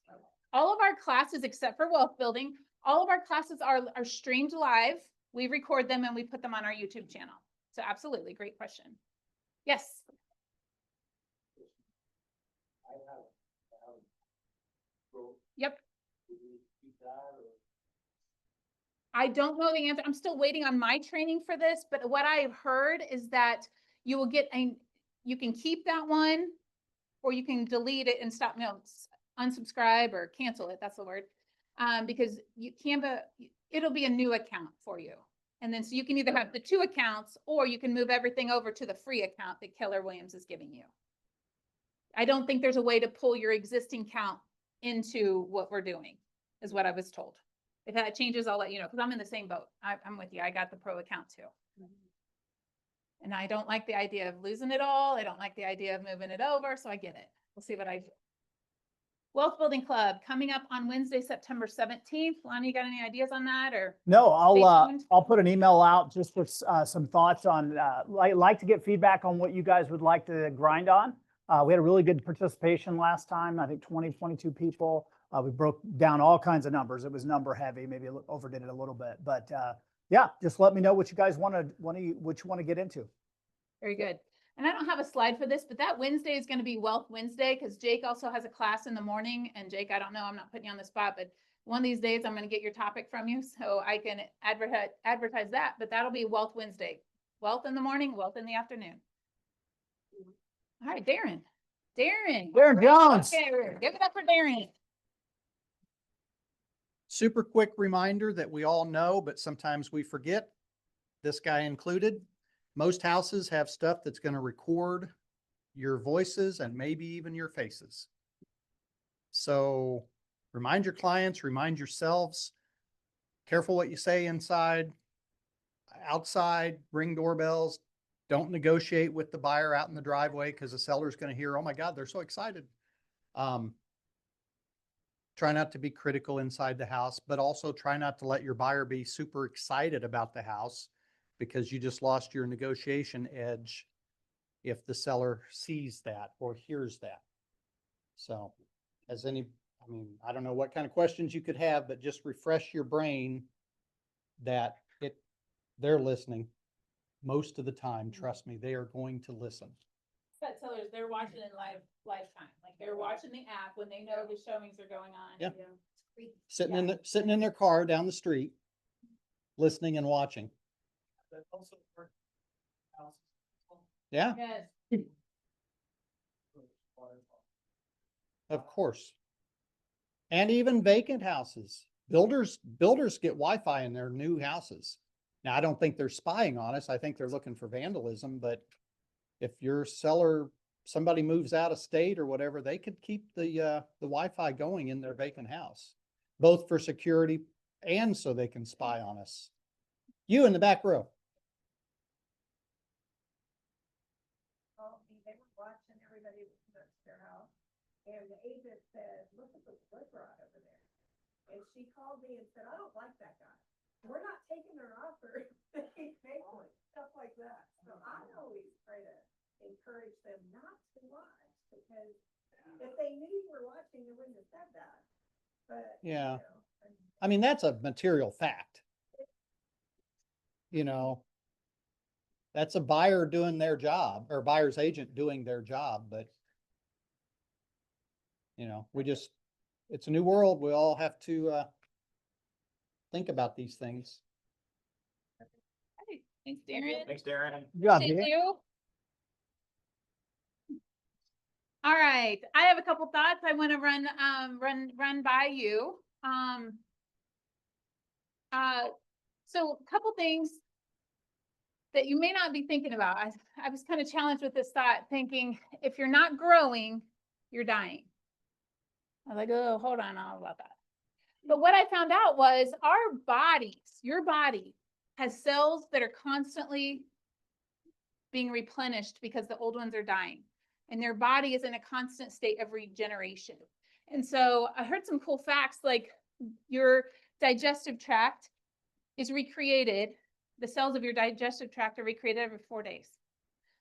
All of our classes, except for wealth building, all of our classes are streamed live. We record them and we put them on our YouTube channel. So absolutely, great question. Yes. Yep. I don't know the answer. I'm still waiting on my training for this, but what I've heard is that you will get you can keep that one or you can delete it and stop, unsubscribe or cancel it. That's the word. Because Canva, it'll be a new account for you. And then so you can either have the 2 accounts or you can move everything over to the free account that Keller Williams is giving you. I don't think there's a way to pull your existing account into what we're doing, is what I was told. If that changes, I'll let you know, because I'm in the same boat. I'm with you. I got the pro account too. And I don't like the idea of losing it all. I don't like the idea of moving it over, so I get it. We'll see what I do. Wealth Building Club coming up on Wednesday, September 17th. Lonnie, you got any ideas on that or? No, Stay tuned. I'll put an email out just with some thoughts on, like to get feedback on what you guys would like to grind on. We had a really good participation last time. I think 22 people. We broke down all kinds of numbers. It was number heavy, maybe overdid it a little bit, but yeah, just let me know what you guys want to get into. Very good. And I don't have a slide for this, but that Wednesday is going to be Wealth Wednesday because Jake also has a class in the morning. And Jake, I don't know, I'm not putting you on the spot, but one of these days I'm going to get your topic from you so I can advertise that. But that'll be Wealth Wednesday. Wealth in the morning, wealth in the afternoon. All right, Darren. Darren Jones. Okay, give it up for Darren. Super quick reminder that we all know, but sometimes we forget, this guy included. Most houses have stuff that's going to record your voices and maybe even your faces. So remind your clients, remind yourselves, careful what you say inside, outside, ring doorbells. Don't negotiate with the buyer out in the driveway because the seller's going to hear, oh my God, they're so excited. Try not to be critical inside the house, but also try not to let your buyer be super excited about the house because you just lost your negotiation edge if the seller sees that or hears that. So I don't know what kind of questions you could have, but just refresh your brain that they're listening most of the time. Trust me, they are going to listen. Pet sellers, they're watching in lifetime. Like they're watching the app when they know the showings are going on. Yeah. Yeah. Sitting in their car down the street, listening and watching. That also works. Houses. Yeah, Yes. of course. And even vacant houses. Builders get Wi-Fi in their new houses. Now, I don't think they're spying on us. I think they're looking for vandalism, but if your seller, somebody moves out of state or whatever, they could keep the Wi-Fi going in their vacant house, both for security and so they can spy on us. You in the back row. Well, they were watching everybody their house. And the agent said, look at the blood rod over there. And she called me and said, I don't like that guy. We're not taking their offer. Stuff like that. So I always try to encourage them not to watch, because if they knew you were watching, they wouldn't have said that. But, you Yeah. know, I mean, that's a material fact. You know, that's a buyer doing their job, or buyer's agent doing their job, but you know, it's a new world. We all have to think about these things. Hey, thanks, Darren. Thanks, Darren. Thank you. All right, I have a couple thoughts I want to run by you. So a couple things that you may not be thinking about. I was kind of challenged with this thought, thinking if you're not growing, you're dying. I was like, oh, hold on, I don't know about that. But what I found out was our bodies, your body has cells that are constantly being replenished because the old ones are dying. And their body is in a constant state of regeneration. And so I heard some cool facts, like your digestive tract is recreated. The cells of your digestive tract are recreated every 4 days.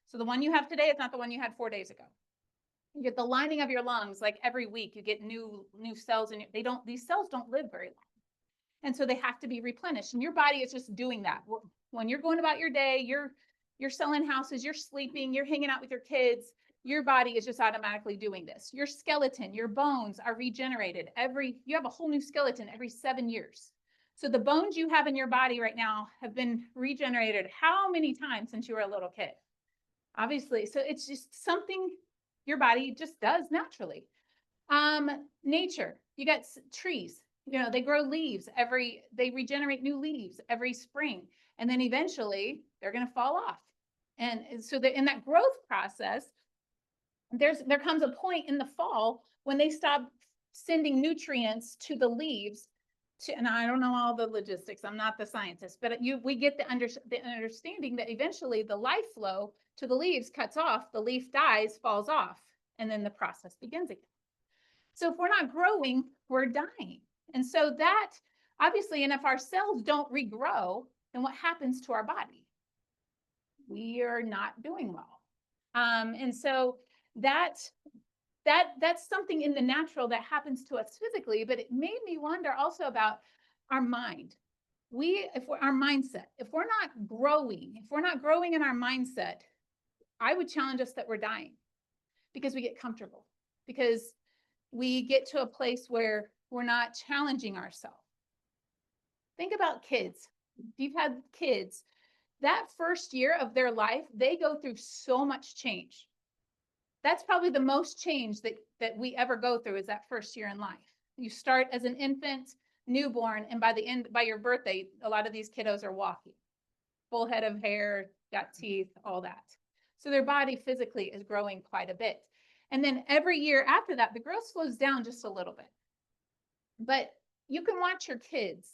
So the one you have today is not the one you had 4 days ago. You get the lining of your lungs, like every week you get new cells, and these cells don't live very long. And so they have to be replenished, and your body is just doing that. When you're going about your day, you're selling houses, you're sleeping, you're hanging out with your kids, your body is just automatically doing this. Your skeleton, your bones are regenerated you have a whole new skeleton every 7 years. So the bones you have in your body right now have been regenerated how many times since you were a little kid? Obviously. So it's just something your body just does naturally. Nature, you got trees, you know, they grow leaves they regenerate new leaves every spring. And then eventually they're going to fall off. And so in that growth process, there comes a point in the fall when they stop sending nutrients to the leaves and I don't know all the logistics, I'm not the scientist, but we get the understanding that eventually the life flow to the leaves cuts off, the leaf dies, falls off, and then the process begins again. So if we're not growing, we're dying. And so that obviously, and if our cells don't regrow, then what happens to our body? We are not doing well. And so that's something in the natural that happens to us physically, but it made me wonder also about our mind. Our mindset, if we're not growing in our mindset, I would challenge us that we're dying because we get comfortable, because we get to a place where we're not challenging ourselves. Think about kids. If you've had kids, that first year of their life, they go through so much change. That's probably the most change that we ever go through, is that first year in life. You start as an infant, newborn, and by your birthday, a lot of these kiddos are walking. Full head of hair, got teeth, all that. So their body physically is growing quite a bit. And then every year after that, the growth slows down just a little bit. But you can watch your kids,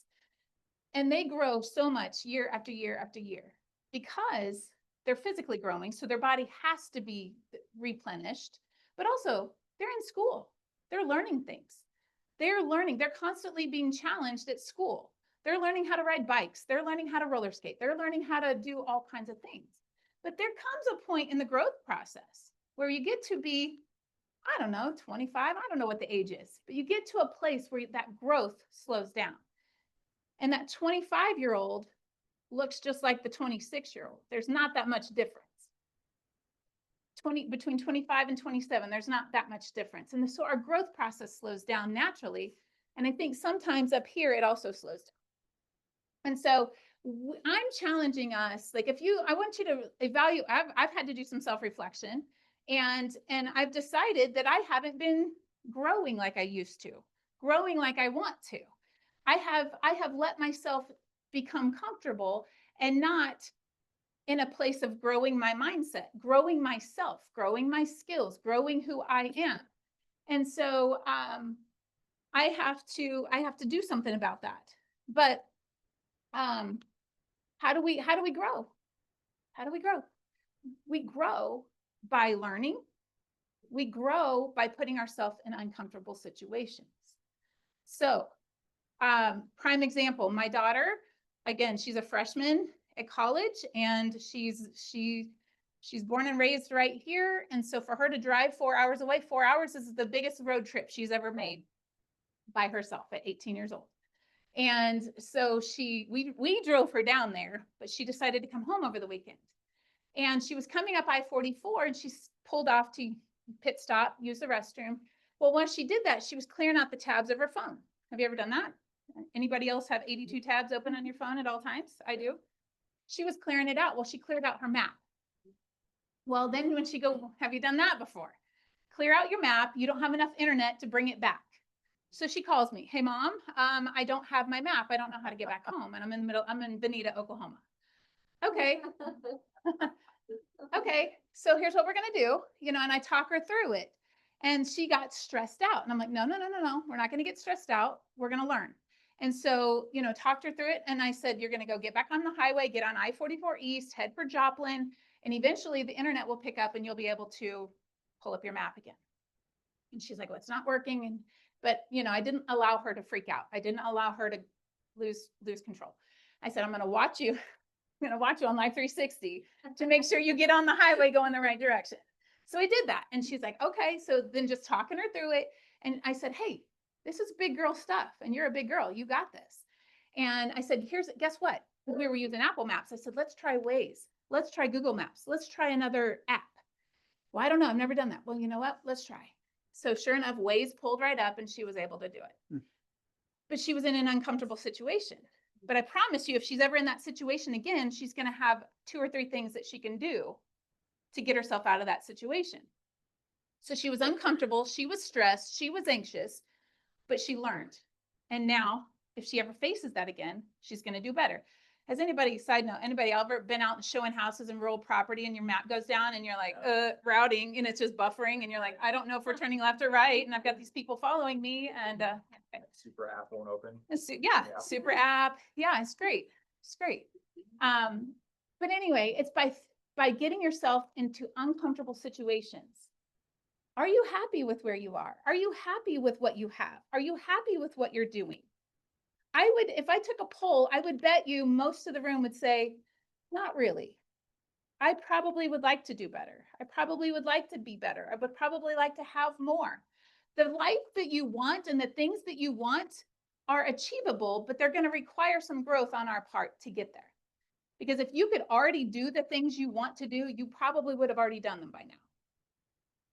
and they grow so much year after year after year because they're physically growing. So their body has to be replenished, but also they're in school. They're learning things. They're constantly being challenged at school. They're learning how to ride bikes. They're learning how to roller skate. They're learning how to do all kinds of things. But there comes a point in the growth process where you get to be, I don't know, 25. I don't know what the age is, but you get to a place where that growth slows down. And that 25-year-old looks just like the 26-year-old. There's not that much difference. Between 25 and 27, there's not that much difference. And so our growth process slows down naturally. And I think sometimes up here, it also slows down. And so I'm challenging us, like I want you to evaluate, I've had to do some self-reflection, and I've decided that I haven't been growing like I used to, growing like I want to. I have let myself become comfortable and not in a place of growing my mindset, growing myself, growing my skills, growing who I am. And so I have to do something about that. But how do we grow? How do we grow? We grow by learning. We grow by putting ourselves in uncomfortable situations. So, prime example, my daughter, again, she's a freshman at college and she's born and raised right here. And so for her to drive 4 hours away, 4 hours is the biggest road trip she's ever made by herself at 18 years old. And so we drove her down there, but she decided to come home over the weekend. And she was coming up I-44 and she pulled off to pit stop, use the restroom. Well, once she did that, she was clearing out the tabs of her phone. Have you ever done that? Anybody else have 82 tabs open on your phone at all times? I do. She was clearing it out. Well, she cleared out her map. Well, then when she go, have you done that before? Clear out your map. You don't have enough internet to bring it back. So she calls me, hey mom, I don't have my map. I don't know how to get back home. And I'm in Bonita, Oklahoma. Okay. Okay. So here's what we're going to do, and I talk her through it. And she got stressed out. And I'm like, no, we're not going to get stressed out. We're going to learn. And so, talked her through it. And I said, you're going to go get back on the highway, get on I-44 East, head for Joplin. And eventually the internet will pick up and you'll be able to pull up your map again. And she's like, well, it's not working. But I didn't allow her to freak out. I didn't allow her to lose control. I said, I'm going to watch you. I'm going to watch you on Live 360 to make sure you get on the highway going the right direction. So I did that. And she's like, okay. So then just talking her through it. And I said, hey, this is big girl stuff. And you're a big girl. You got this. And I said, guess what? We were using Apple Maps. I said, let's try Waze. Let's try Google Maps. Let's try another app. Well, I don't know. I've never done that. Well, you know what? Let's try. So sure enough, Waze pulled right up and she was able to do it. But she was in an uncomfortable situation. But I promise you, if she's ever in that situation again, she's going to have 2 or 3 things that she can do to get herself out of that situation. So she was uncomfortable. She was stressed. She was anxious, but she learned. And now if she ever faces that again, she's going to do better. Has anybody, side note, anybody ever been out and showing houses and rural property and your map goes down and you're like, routing, and it's just buffering and you're like, I don't know if we're turning left or right. And I've got these people following me and, Super app won't open. super app. Yeah, it's great. It's great. But anyway, it's by getting yourself into uncomfortable situations. Are you happy with where you are? Are you happy with what you have? Are you happy with what you're doing? If I took a poll, I would bet you most of the room would say, not really. I probably would like to do better. I probably would like to be better. I would probably like to have more. The life that you want and the things that you want are achievable, but they're going to require some growth on our part to get there. Because if you could already do the things you want to do, you probably would have already done them by now.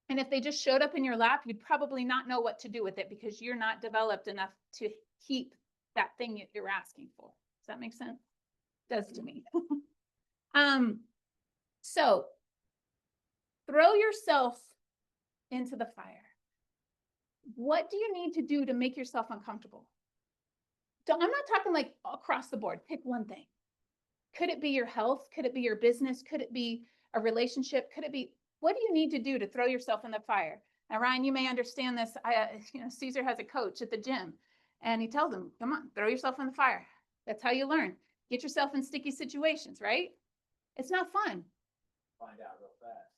And if they just showed up in your lap, you'd probably not know what to do with it because you're not developed enough to keep that thing you're asking for. Does that make sense? It does to me. So throw yourself into the fire. What do you need to do to make yourself uncomfortable? I'm not talking like across the board. Pick one thing. Could it be your health? Could it be your business? Could it be a relationship? Could it be, what do you need to do to throw yourself in the fire? Now, Ryan, you may understand this. Caesar has a coach at the gym and he tells him, come on, throw yourself in the fire. That's how you learn. Get yourself in sticky situations, right? It's not fun. Find out real fast.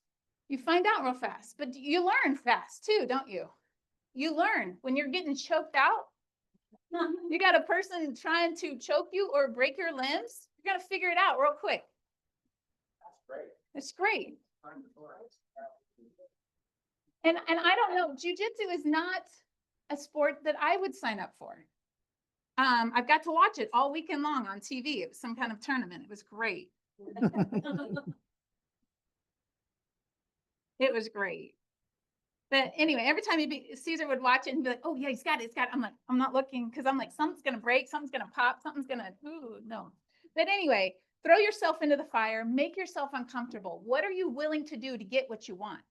You find out real fast, but you learn fast too, don't you? You learn when you're getting choked out. You got a person trying to choke you or break your limbs. You're gonna figure it out real quick. That's great. It's great. And I don't know, jiu-jitsu is not a sport that I would sign up for. I've got to watch it all weekend long on TV. It was some kind of tournament. It was great. It was great. But anyway, every time Caesar would watch it and be like, oh yeah, he's got it, he's got it. I'm like, I'm not looking because I'm like, something's gonna break, something's gonna pop, something's gonna, ooh, no. But anyway, throw yourself into the fire, make yourself uncomfortable. What are you willing to do to get what you want?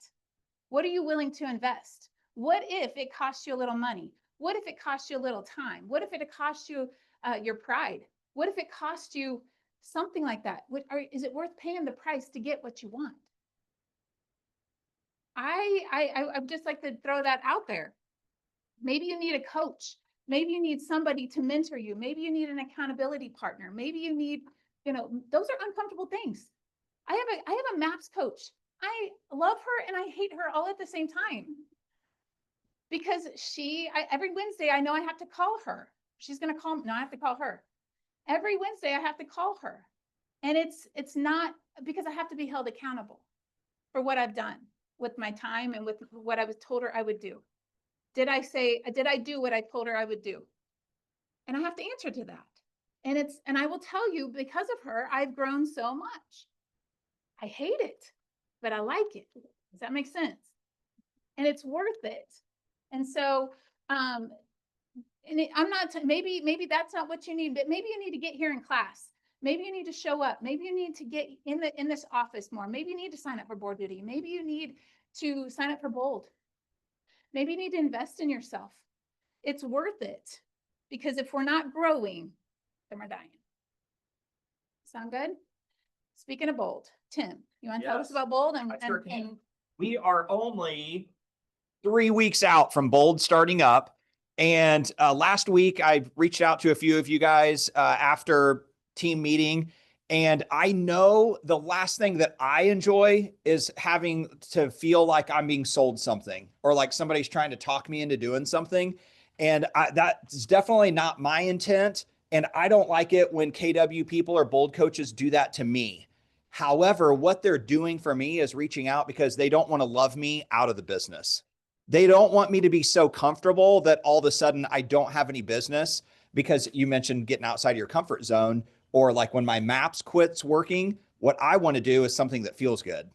What are you willing to invest? What if it costs you a little money? What if it costs you a little time? What if it costs you your pride? What if it costs you something like that? Is it worth paying the price to get what you want? I'd just like to throw that out there. Maybe you need a coach. Maybe you need somebody to mentor you. Maybe you need an accountability partner. Maybe you need, those are uncomfortable things. I have a maps coach. I love her and I hate her all at the same time. Because every Wednesday, I know I have to call her. She's going to call me. No, I have to call her. Every Wednesday, I have to call her. And it's not because I have to be held accountable for what I've done with my time and with what I was told her I would do. Did I do what I told her I would do? And I have to answer to that. And I will tell you, because of her, I've grown so much. I hate it, but I like it. Does that make sense? And it's worth it. And so, I'm not, maybe that's not what you need, but maybe you need to get here in class. Maybe you need to show up. Maybe you need to get in this office more. Maybe you need to sign up for board duty. Maybe you need to sign up for Bold. Maybe you need to invest in yourself. It's worth it, because if we're not growing, then we're dying. Sound good? Speaking of Bold, Tim, you want to tell us Yes, about Bold? We are only 3 weeks out from Bold starting up. And last week, I reached out to a few of you guys after team meeting. And I know the last thing that I enjoy is having to feel like I'm being sold something, or like somebody's trying to talk me into doing something. And that's definitely not my intent. And I don't like it when KW people or Bold coaches do that to me. However, what they're doing for me is reaching out because they don't want to love me out of the business. They don't want me to be so comfortable that all of a sudden I don't have any business, because you mentioned getting outside of your comfort zone, or like when my maps quits working, what I want to do is something that feels good.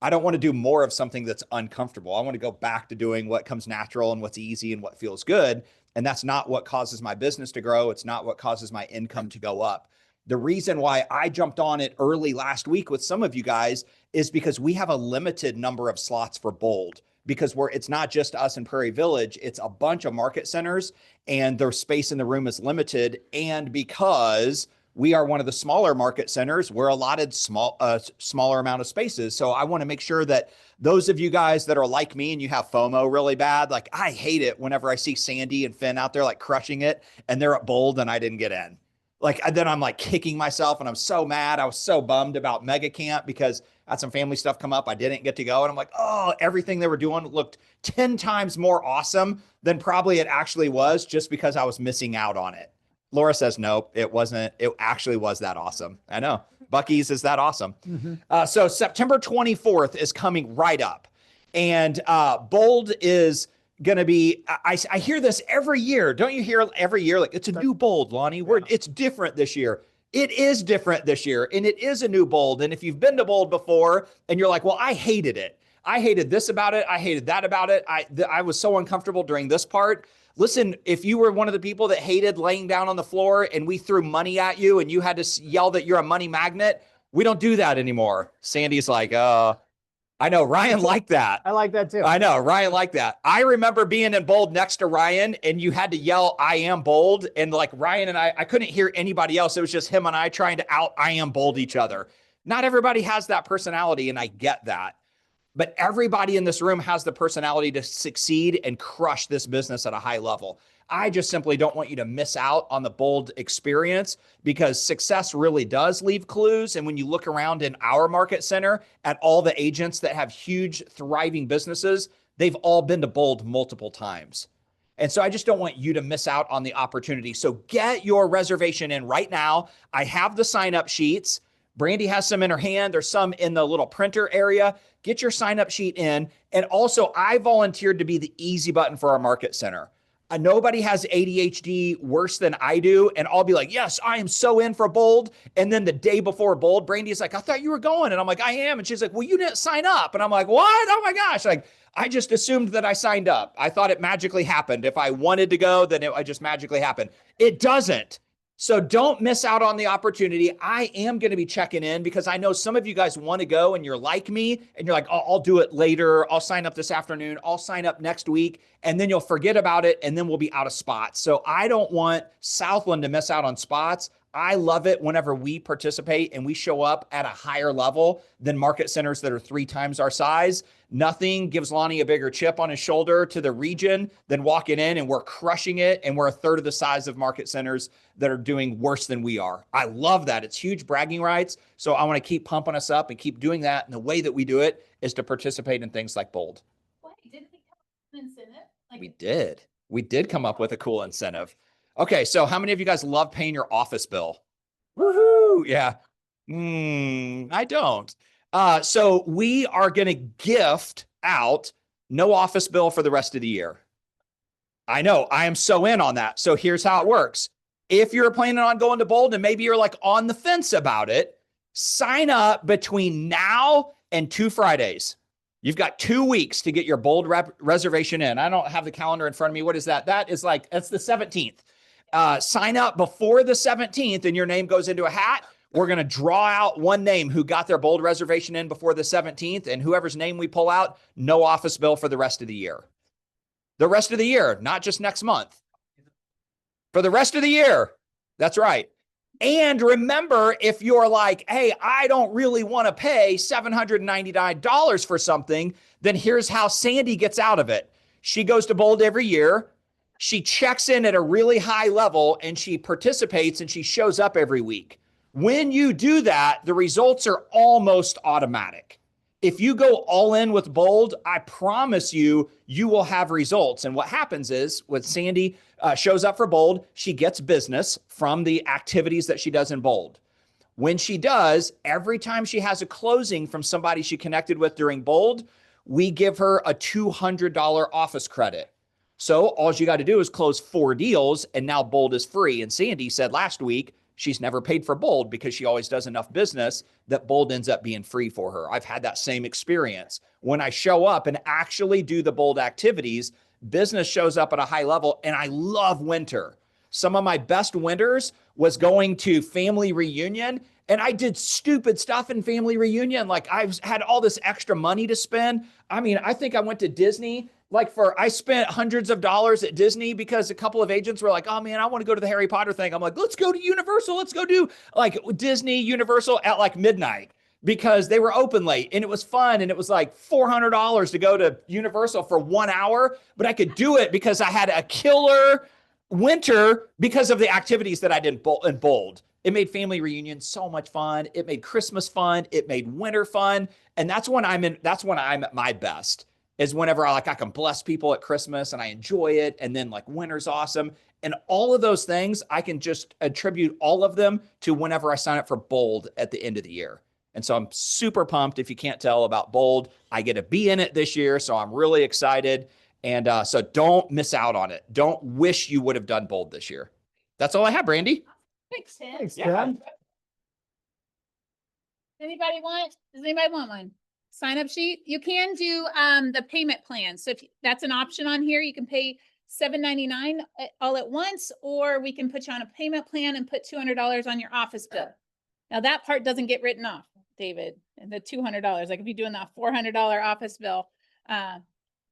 I don't want to do more of something that's uncomfortable. I want to go back to doing what comes natural and what's easy and what feels good. And that's not what causes my business to grow. It's not what causes my income to go up. The reason why I jumped on it early last week with some of you guys is because we have a limited number of slots for Bold, because it's not just us in Prairie Village, it's a bunch of market centers, and their space in the room is limited. And because we are one of the smaller market centers, we're allotted smaller amount of spaces. So I want to make sure that those of you guys that are like me and you have FOMO really bad, like I hate it whenever I see Sandy and Finn out there like crushing it and they're at Bold and I didn't get in. Like, then I'm like kicking myself and I'm so mad. I was so bummed about Mega Camp because I had some family stuff come up. I didn't get to go. And I'm like, oh, everything they were doing looked 10 times more awesome than probably it actually was, just because I was missing out on it. Laura says, nope, it wasn't. It actually was that awesome. I know. Buc-ee's is that awesome. So September 24th is coming right up. And Bold is going to be, I hear this every year. Don't you hear every year? Like, it's a new Bold, Lonnie. It's different this year. It is different this year. And it is a new Bold. And if you've been to Bold before and you're like, well, I hated it. I hated this about it. I hated that about it. I was so uncomfortable during this part. Listen, if you were one of the people that hated laying down on the floor and we threw money at you and you had to yell that you're a money magnet, we don't do that anymore. Sandy's like, I know Ryan liked that. I like that too. I know Ryan liked that. I remember being in Bold next to Ryan and you had to yell, I am Bold. And like Ryan and I couldn't hear anybody else. It was just him and I trying to I am Bold each other. Not everybody has that personality, and I get that. But everybody in this room has the personality to succeed and crush this business at a high level. I just simply don't want you to miss out on the Bold experience, because success really does leave clues. And when you look around in our market center at all the agents that have huge, thriving businesses, they've all been to Bold multiple times. And so I just don't want you to miss out on the opportunity. So get your reservation in right now. I have the sign-up sheets. Brandy has some in her hand. There's some in the little printer area. Get your sign-up sheet in. And also, I volunteered to be the easy button for our market center. Nobody has ADHD worse than I do. And I'll be like, yes, I am so in for Bold. And then the day before Bold, Brandy's like, I thought you were going. And I'm like, I am. And she's like, well, you didn't sign up. And I'm like, what? Oh my gosh. Like, I just assumed that I signed up. I thought it magically happened. If I wanted to go, then it just magically happened. It doesn't. So don't miss out on the opportunity. I am going to be checking in because I know some of you guys want to go and you're like me and you're like, oh, I'll do it later. I'll sign up this afternoon. I'll sign up next week. And then you'll forget about it and then we'll be out of spots. So I don't want Southland to miss out on spots. I love it whenever we participate and we show up at a higher level than market centers that are 3 times our size. Nothing gives Lonnie a bigger chip on his shoulder to the region than walking in and we're crushing it. And we're a third of the size of market centers that are doing worse than we are. I love that. It's huge bragging rights. So I want to keep pumping us up and keep doing that. And the way that we do it is to participate in things like Bold. Wait, didn't we come up with an incentive? Like, We did. We did come up with a cool incentive. Okay, so how many of you guys love paying your office bill? Woohoo! Yeah. I don't. So we are going to gift out no office bill for the rest of the year. I know. I am so in on that. So here's how it works. If you're planning on going to Bold and maybe you're like on the fence about it, sign up between now and 2 Fridays. You've got 2 weeks to get your Bold reservation in. I don't have the calendar in front of me. What is that? That's the 17th. Sign up before the 17th and your name goes into a hat. We're going to draw out one name who got their Bold reservation in before the 17th, and whoever's name we pull out, no office bill for the rest of the year. The rest of the year, not just next month. For the rest of the year. That's right. And remember, if you're like, hey, I don't really want to pay $799 for something, then here's how Sandy gets out of it. She goes to Bold every year. She checks in at a really high level and she participates and she shows up every week. When you do that, the results are almost automatic. If you go all in with Bold, I promise you, you will have results. And what happens is when Sandy shows up for Bold, she gets business from the activities that she does in Bold. When she does, every time she has a closing from somebody she connected with during Bold, we give her a $200 office credit. So all you got to do is close 4 deals and now Bold is free. And Sandy said last week, she's never paid for Bold because she always does enough business that Bold ends up being free for her. I've had that same experience. When I show up and actually do the Bold activities, business shows up at a high level, and I love winter. Some of my best winters was going to family reunion, and I did stupid stuff in family reunion. Like I've had all this extra money to spend. I mean, I think I went to Disney. I spent hundreds of dollars at Disney because a couple of agents were like, oh man, I want to go to the Harry Potter thing. I'm like, let's go to Universal. Let's go do like Disney, Universal at like midnight because they were open late and it was fun. And it was like $400 to go to Universal for 1 hour, but I could do it because I had a killer winter because of the activities that I did in Bold. It made family reunions so much fun. It made Christmas fun. It made winter fun. And that's when I'm at my best. Is whenever I can bless people at Christmas and I enjoy it. And then like winter's awesome. And all of those things, I can just attribute all of them to whenever I sign up for Bold at the end of the year. And so I'm super pumped. If you can't tell about Bold, I get to be in it this year. So I'm really excited. And so don't miss out on it. Don't wish you would have done Bold this year. That's all I have, Brandy. Thanks, Tim. Thanks, Yeah. Tim. Does anybody want one? Sign up sheet. You can do the payment plan. So if that's an option on here, you can pay $7.99 all at once, or we can put you on a payment plan and put $200 on your office bill. Now that part doesn't get written off, David, and the $200. Like if you're doing that $400 office bill, but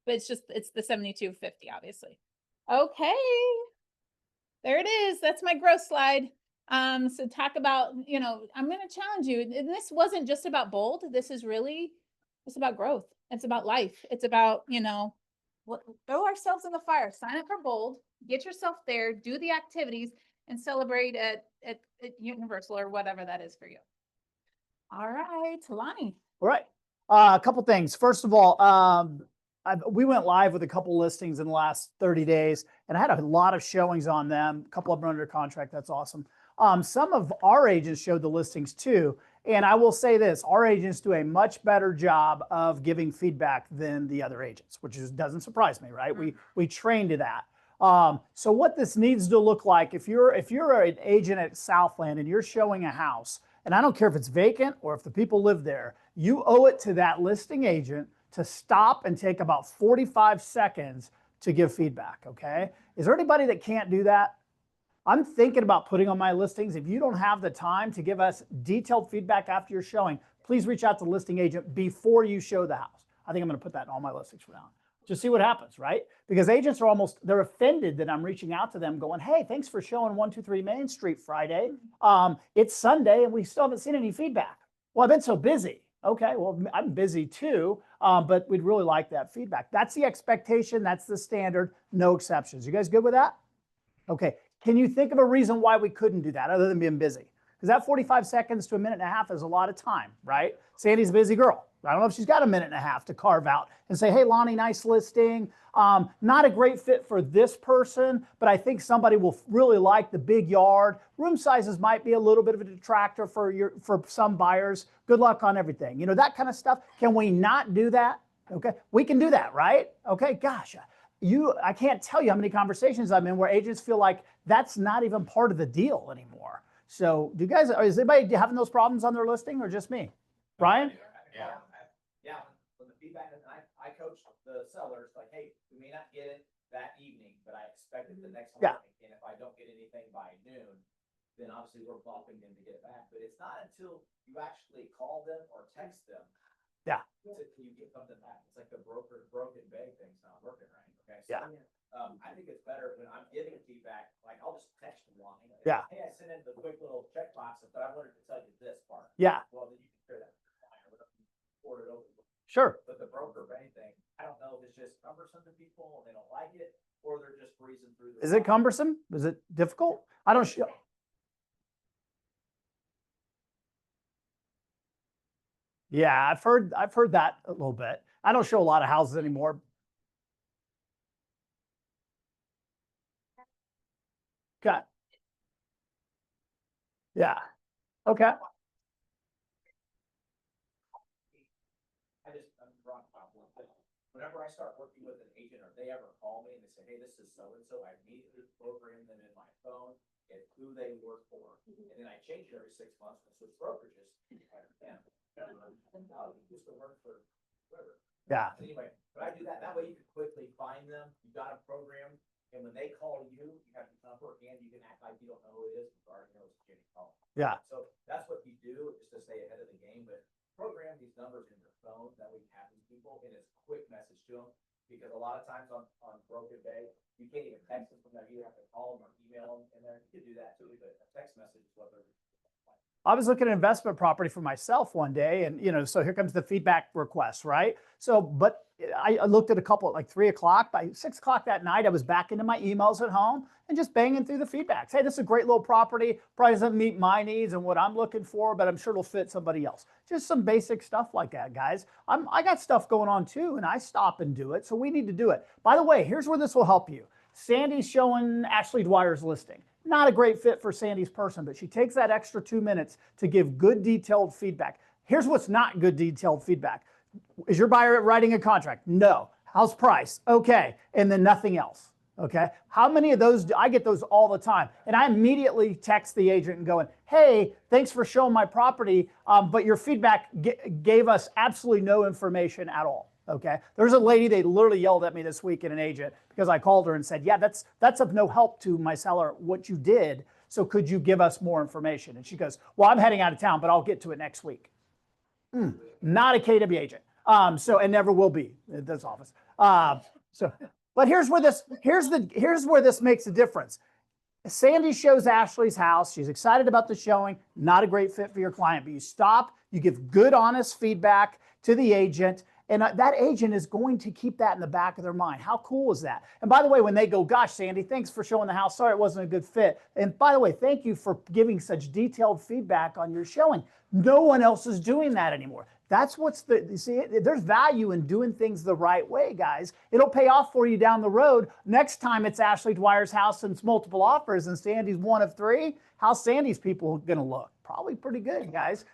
it's the $72.50, obviously. Okay, there it is. That's my growth slide. So talk about, I'm going to challenge you. And this wasn't just about Bold. This is really, it's about growth. It's about life. It's about, throw ourselves in the fire, sign up for Bold, get yourself there, do the activities and celebrate at Universal or whatever that is for you. All right, Lonnie. All right. A couple things. First of all, we went live with a couple listings in the last 30 days and I had a lot of showings on them. A couple of them are under contract. That's awesome. Some of our agents showed the listings too. And I will say this, our agents do a much better job of giving feedback than the other agents, which doesn't surprise me, right? We train to that. So what this needs to look like, if you're an agent at Southland and you're showing a house, and I don't care if it's vacant or if the people live there, you owe it to that listing agent to stop and take about 45 seconds to give feedback, okay? Is there anybody that can't do that? I'm thinking about putting on my listings. If you don't have the time to give us detailed feedback after you're showing, please reach out to the listing agent before you show the house. I think I'm going to put that in all my listings from now on. Just see what happens, right? Because agents are they're offended that I'm reaching out to them going, hey, thanks for showing 123 Main Street Friday. It's Sunday and we still haven't seen any feedback. Well, I've been so busy. Okay, well, I'm busy too, but we'd really like that feedback. That's the expectation. That's the standard. No exceptions. You guys good with that? Okay. Can you think of a reason why we couldn't do that other than being busy? Because that 45 seconds to a minute and a half is a lot of time, right? Sandy's a busy girl. I don't know if she's got a minute and a half to carve out and say, hey, Lonnie, nice listing. Not a great fit for this person, but I think somebody will really like the big yard. Room sizes might be a little bit of a detractor for some buyers. Good luck on everything. You know, that kind of stuff. Can we not do that? Okay, we can do that, right? Okay, gosh, I can't tell you how many conversations I'm in where agents feel like that's not even part of the deal anymore. So is anybody having those problems on their listing or just me? Brian? Yeah, from the feedback, and I coach the sellers, like, hey, we may not get it that evening, but I expect it the next morning. And if I don't get anything by noon, then obviously we're bumping them to get it back. But it's not until you actually call them or text them. Yeah. Can you get something back? It's like the broken bag thing's not working right. Okay. So, Yeah. I think it's better when I'm getting feedback, like I'll just text them one. Yeah. Hey, I sent in the quick little checkbox, but I wanted to tell you this part. Yeah. Well, then you can share that with your client or whatever, forward it over. Sure. But the broker bank thing, I don't know if it's just cumbersome to people and they don't like it, or they're just breezing through. Is it cumbersome? Is it difficult? I don't show. Yeah, I've heard that a little bit. I don't show a lot of houses anymore. Okay. Yeah. Okay. I'm wrong about one thing. Whenever I start working with an agent or they ever call me and they say, hey, this is so-and-so, I immediately program them in my phone and who they work for. And then I change it every 6 months and switch brokerages. Used to work for whoever. Yeah. Anyway, but I do that. That way you can quickly find them. You got a program. And when they call you, you have the number and you can act like you don't know who it is. You already know it's getting called. Yeah. So that's what you do is to stay ahead of the game, but program these numbers in your phone that we have these people and it's quick message to them. Because a lot of times on Broken Bay, you can't even text them from there. You have to call them or email them in there. You can do that too, but a text message is what they're. I was looking at investment property for myself one day and, you know, so here comes the feedback request, right? So, but I looked at a couple at like 3 o'clock. By 6 o'clock that night, I was back into my emails at home and just banging through the feedbacks. Hey, this is a great little property. Probably doesn't meet my needs and what I'm looking for, but I'm sure it'll fit somebody else. Just some basic stuff like that, guys. I got stuff going on too, and I stop and do it. So we need to do it. By the way, here's where this will help you. Sandy's showing Ashley Dwyer's listing. Not a great fit for Sandy's person, but she takes that extra 2 minutes to give good detailed feedback. Here's what's not good detailed feedback. Is your buyer writing a contract? No. House price? Okay. And then nothing else. Okay. How many of those I get those all the time? And I immediately text the agent and going, hey, thanks for showing my property, but your feedback gave us absolutely no information at all. Okay. There's a lady, they literally yelled at me this week in an agent because I called her and said, yeah, that's of no help to my seller, what you did. So could you give us more information? And she goes, well, I'm heading out of town, but I'll get to it next week. Not a KW agent. And never will be at this office. But here's where this makes a difference. Sandy shows Ashley's house. She's excited about the showing. Not a great fit for your client, but you stop, you give good, honest feedback to the agent. And that agent is going to keep that in the back of their mind. How cool is that? And by the way, when they go, gosh, Sandy, thanks for showing the house. Sorry, it wasn't a good fit. And by the way, thank you for giving such detailed feedback on your showing. No one else is doing that anymore. That's you see, there's value in doing things the right way, guys. It'll pay off for you down the road. Next time it's Ashley Dwyer's house and it's multiple offers and Sandy's one of 3. How's Sandy's people going to look? Probably pretty good, guys.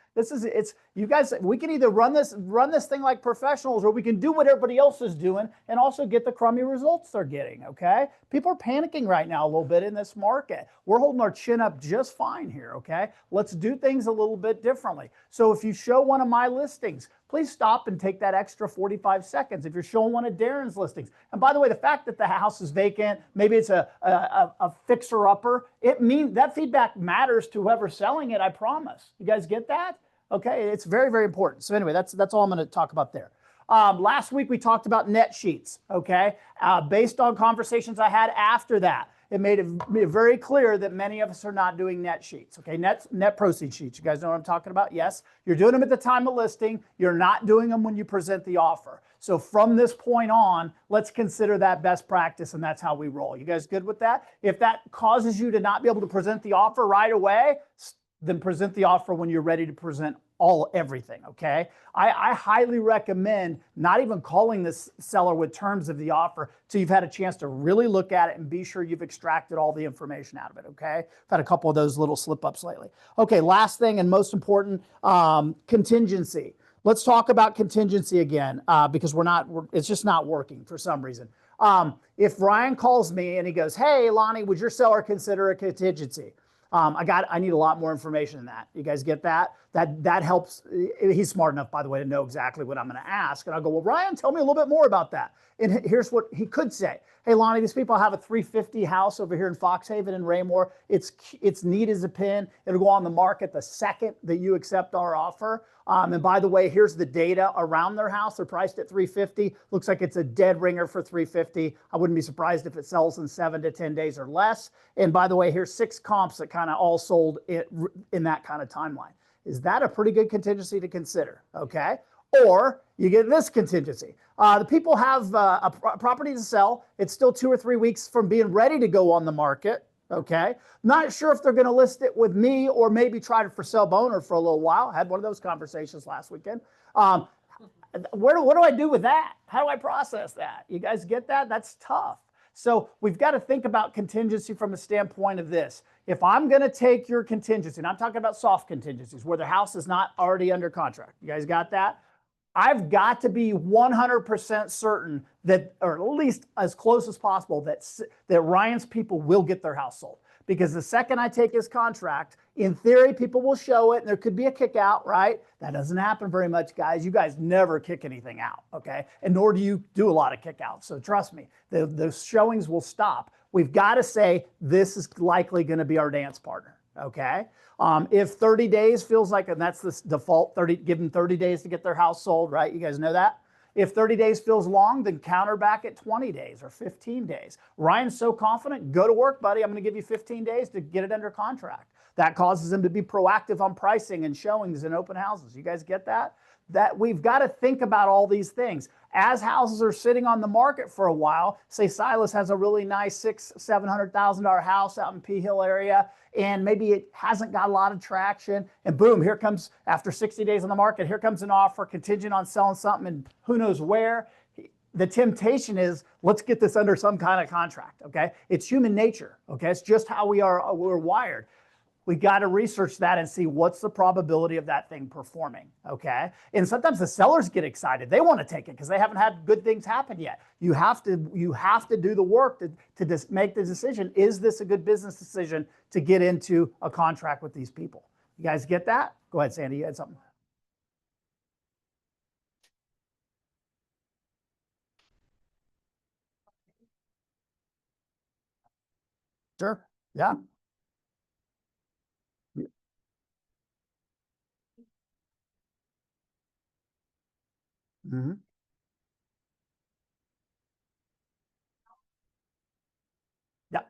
You guys, we can either run this thing like professionals or we can do what everybody else is doing and also get the crummy results they're getting, okay? People are panicking right now a little bit in this market. We're holding our chin up just fine here, okay? Let's do things a little bit differently. So if you show one of my listings, please stop and take that extra 45 seconds. If you're showing one of Darren's listings. And by the way, the fact that the house is vacant, maybe it's a fixer-upper, it means that feedback matters to whoever's selling it, I promise. You guys get that? Okay, it's very, very important. So anyway, that's all I'm going to talk about there. Last week we talked about net sheets, okay? Based on conversations I had after that, it made it very clear that many of us are not doing net sheets, okay? Net proceed sheets. You guys know what I'm talking about? Yes. You're doing them at the time of listing. You're not doing them when you present the offer. So from this point on, let's consider that best practice, and that's how we roll. You guys good with that? If that causes you to not be able to present the offer right away, then present the offer when you're ready to present everything, okay? I highly recommend not even calling this seller with terms of the offer till you've had a chance to really look at it and be sure you've extracted all the information out of it, okay? I've had a couple of those little slip-ups lately. Okay, last thing and most important, contingency. Let's talk about contingency again, because it's just not working for some reason. If Ryan calls me and he goes, hey, Lonnie, would your seller consider a contingency? I need a lot more information than that. You guys get that? That helps. He's smart enough, by the way, to know exactly what I'm going to ask. And I'll go, well, Ryan, tell me a little bit more about that. And here's what he could say. Hey, Lonnie, these people have a 350 house over here in Foxhaven and Raymore. It's neat as a pin. It'll go on the market the second that you accept our offer. And by the way, here's the data around their house. They're priced at 350. Looks like it's a dead ringer for 350. I wouldn't be surprised if it sells in 7 to 10 days or less. And by the way, here's 6 comps that kind of all sold in that kind of timeline. Is that a pretty good contingency to consider? Okay. Or you get this contingency. The people have a property to sell. It's still 2 or 3 weeks from being ready to go on the market. Okay. Not sure if they're going to list it with me or maybe try to for sale by owner for a little while. I had one of those conversations last weekend. What do I do with that? How do I process that? You guys get that? That's tough. So we've got to think about contingency from a standpoint of this. If I'm going to take your contingency, and I'm talking about soft contingencies where the house is not already under contract. You guys got that? I've got to be 100% certain that, or at least as close as possible, that Ryan's people will get their house sold. Because the second I take his contract, in theory, people will show it and there could be a kick out, right? That doesn't happen very much, guys. You guys never kick anything out, okay? And nor do you do a lot of kick outs. So trust me, the showings will stop. We've got to say, this is likely going to be our dance partner, okay? If 30 days feels like, and that's the default, give them 30 days to get their house sold, right? You guys know that? If 30 days feels long, then counter back at 20 days or 15 days. Ryan's so confident, go to work, buddy. I'm going to give you 15 days to get it under contract. That causes him to be proactive on pricing and showings and open houses. You guys get that? That we've got to think about all these things. As houses are sitting on the market for a while, say Silas has a really nice $600,000-$700,000 house out in P Hill area, and maybe it hasn't got a lot of traction, and boom, here comes, after 60 days on the market, here comes an offer contingent on selling something and who knows where. The temptation is, let's get this under some kind of contract, okay? It's human nature, okay? It's just how we're wired. We got to research that and see what's the probability of that thing performing, okay? And sometimes the sellers get excited. They want to take it because they haven't had good things happen yet. You have to do the work to just make the decision. Is this a good business decision to get into a contract with these people? You guys get that? Go ahead, Sandy, you had something. Sure, yeah. Mm-hmm. Yeah.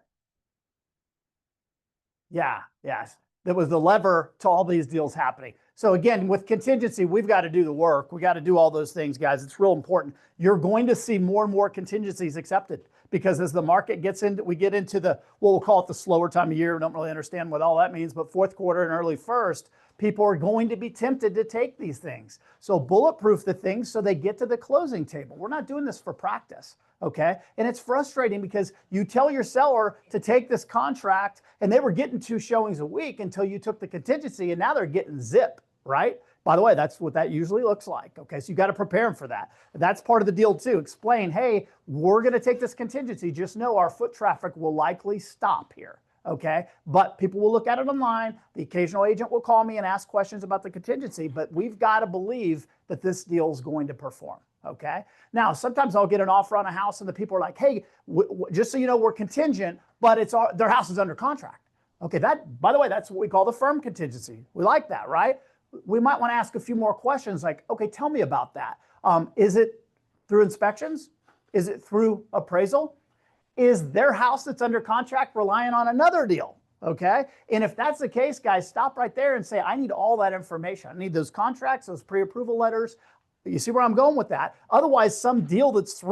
Yeah. Yes. That was the lever to all these deals happening. So again, with contingency, we've got to do the work. We got to do all those things, guys. It's real important. You're going to see more and more contingencies accepted because as the market gets into, we get into the, well, we'll call it the slower time of year. We don't really understand what all that means, but fourth quarter and early first, people are going to be tempted to take these things. So bulletproof the things so they get to the closing table. We're not doing this for practice, okay? And it's frustrating because you tell your seller to take this contract and they were getting 2 showings a week until you took the contingency and now they're getting zip, right? By the way, that's what that usually looks like, okay? So you got to prepare them for that. That's part of the deal too. Explain, hey, we're going to take this contingency. Just know our foot traffic will likely stop here. Okay, but people will look at it online. The occasional agent will call me and ask questions about the contingency, but we've got to believe that this deal is going to perform. Okay, now sometimes I'll get an offer on a house and the people are like, hey, just so you know, we're contingent, but their house is under contract. Okay, that, by the way, that's what we call the firm contingency. We like that, right? We might want to ask a few more questions like, okay, tell me about that. Is it through inspections? Is it through appraisal? Is their house that's under contract relying on another deal? Okay. And if that's the case, guys, stop right there and say, I need all that information. I need those contracts, those pre-approval letters. You see where I'm going with that? Otherwise, some deal that's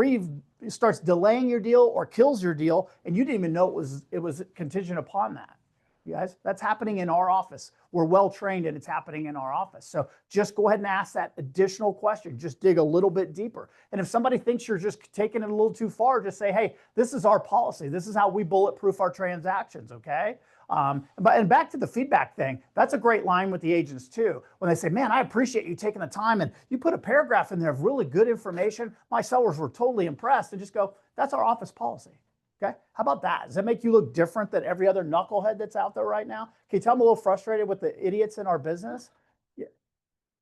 starts delaying your deal or kills your deal, and you didn't even know it was contingent upon that. You guys, that's happening in our office. We're well trained and it's happening in our office. So just go ahead and ask that additional question. Just dig a little bit deeper. And if somebody thinks you're just taking it a little too far, just say, hey, this is our policy. This is how we bulletproof our transactions, okay? And back to the feedback thing, that's a great line with the agents too. When they say, man, I appreciate you taking the time and you put a paragraph in there of really good information. My sellers were totally impressed, and just go, that's our office policy. Okay, how about that? Does that make you look different than every other knucklehead that's out there right now? Can you tell I'm a little frustrated with the idiots in our business? Yeah.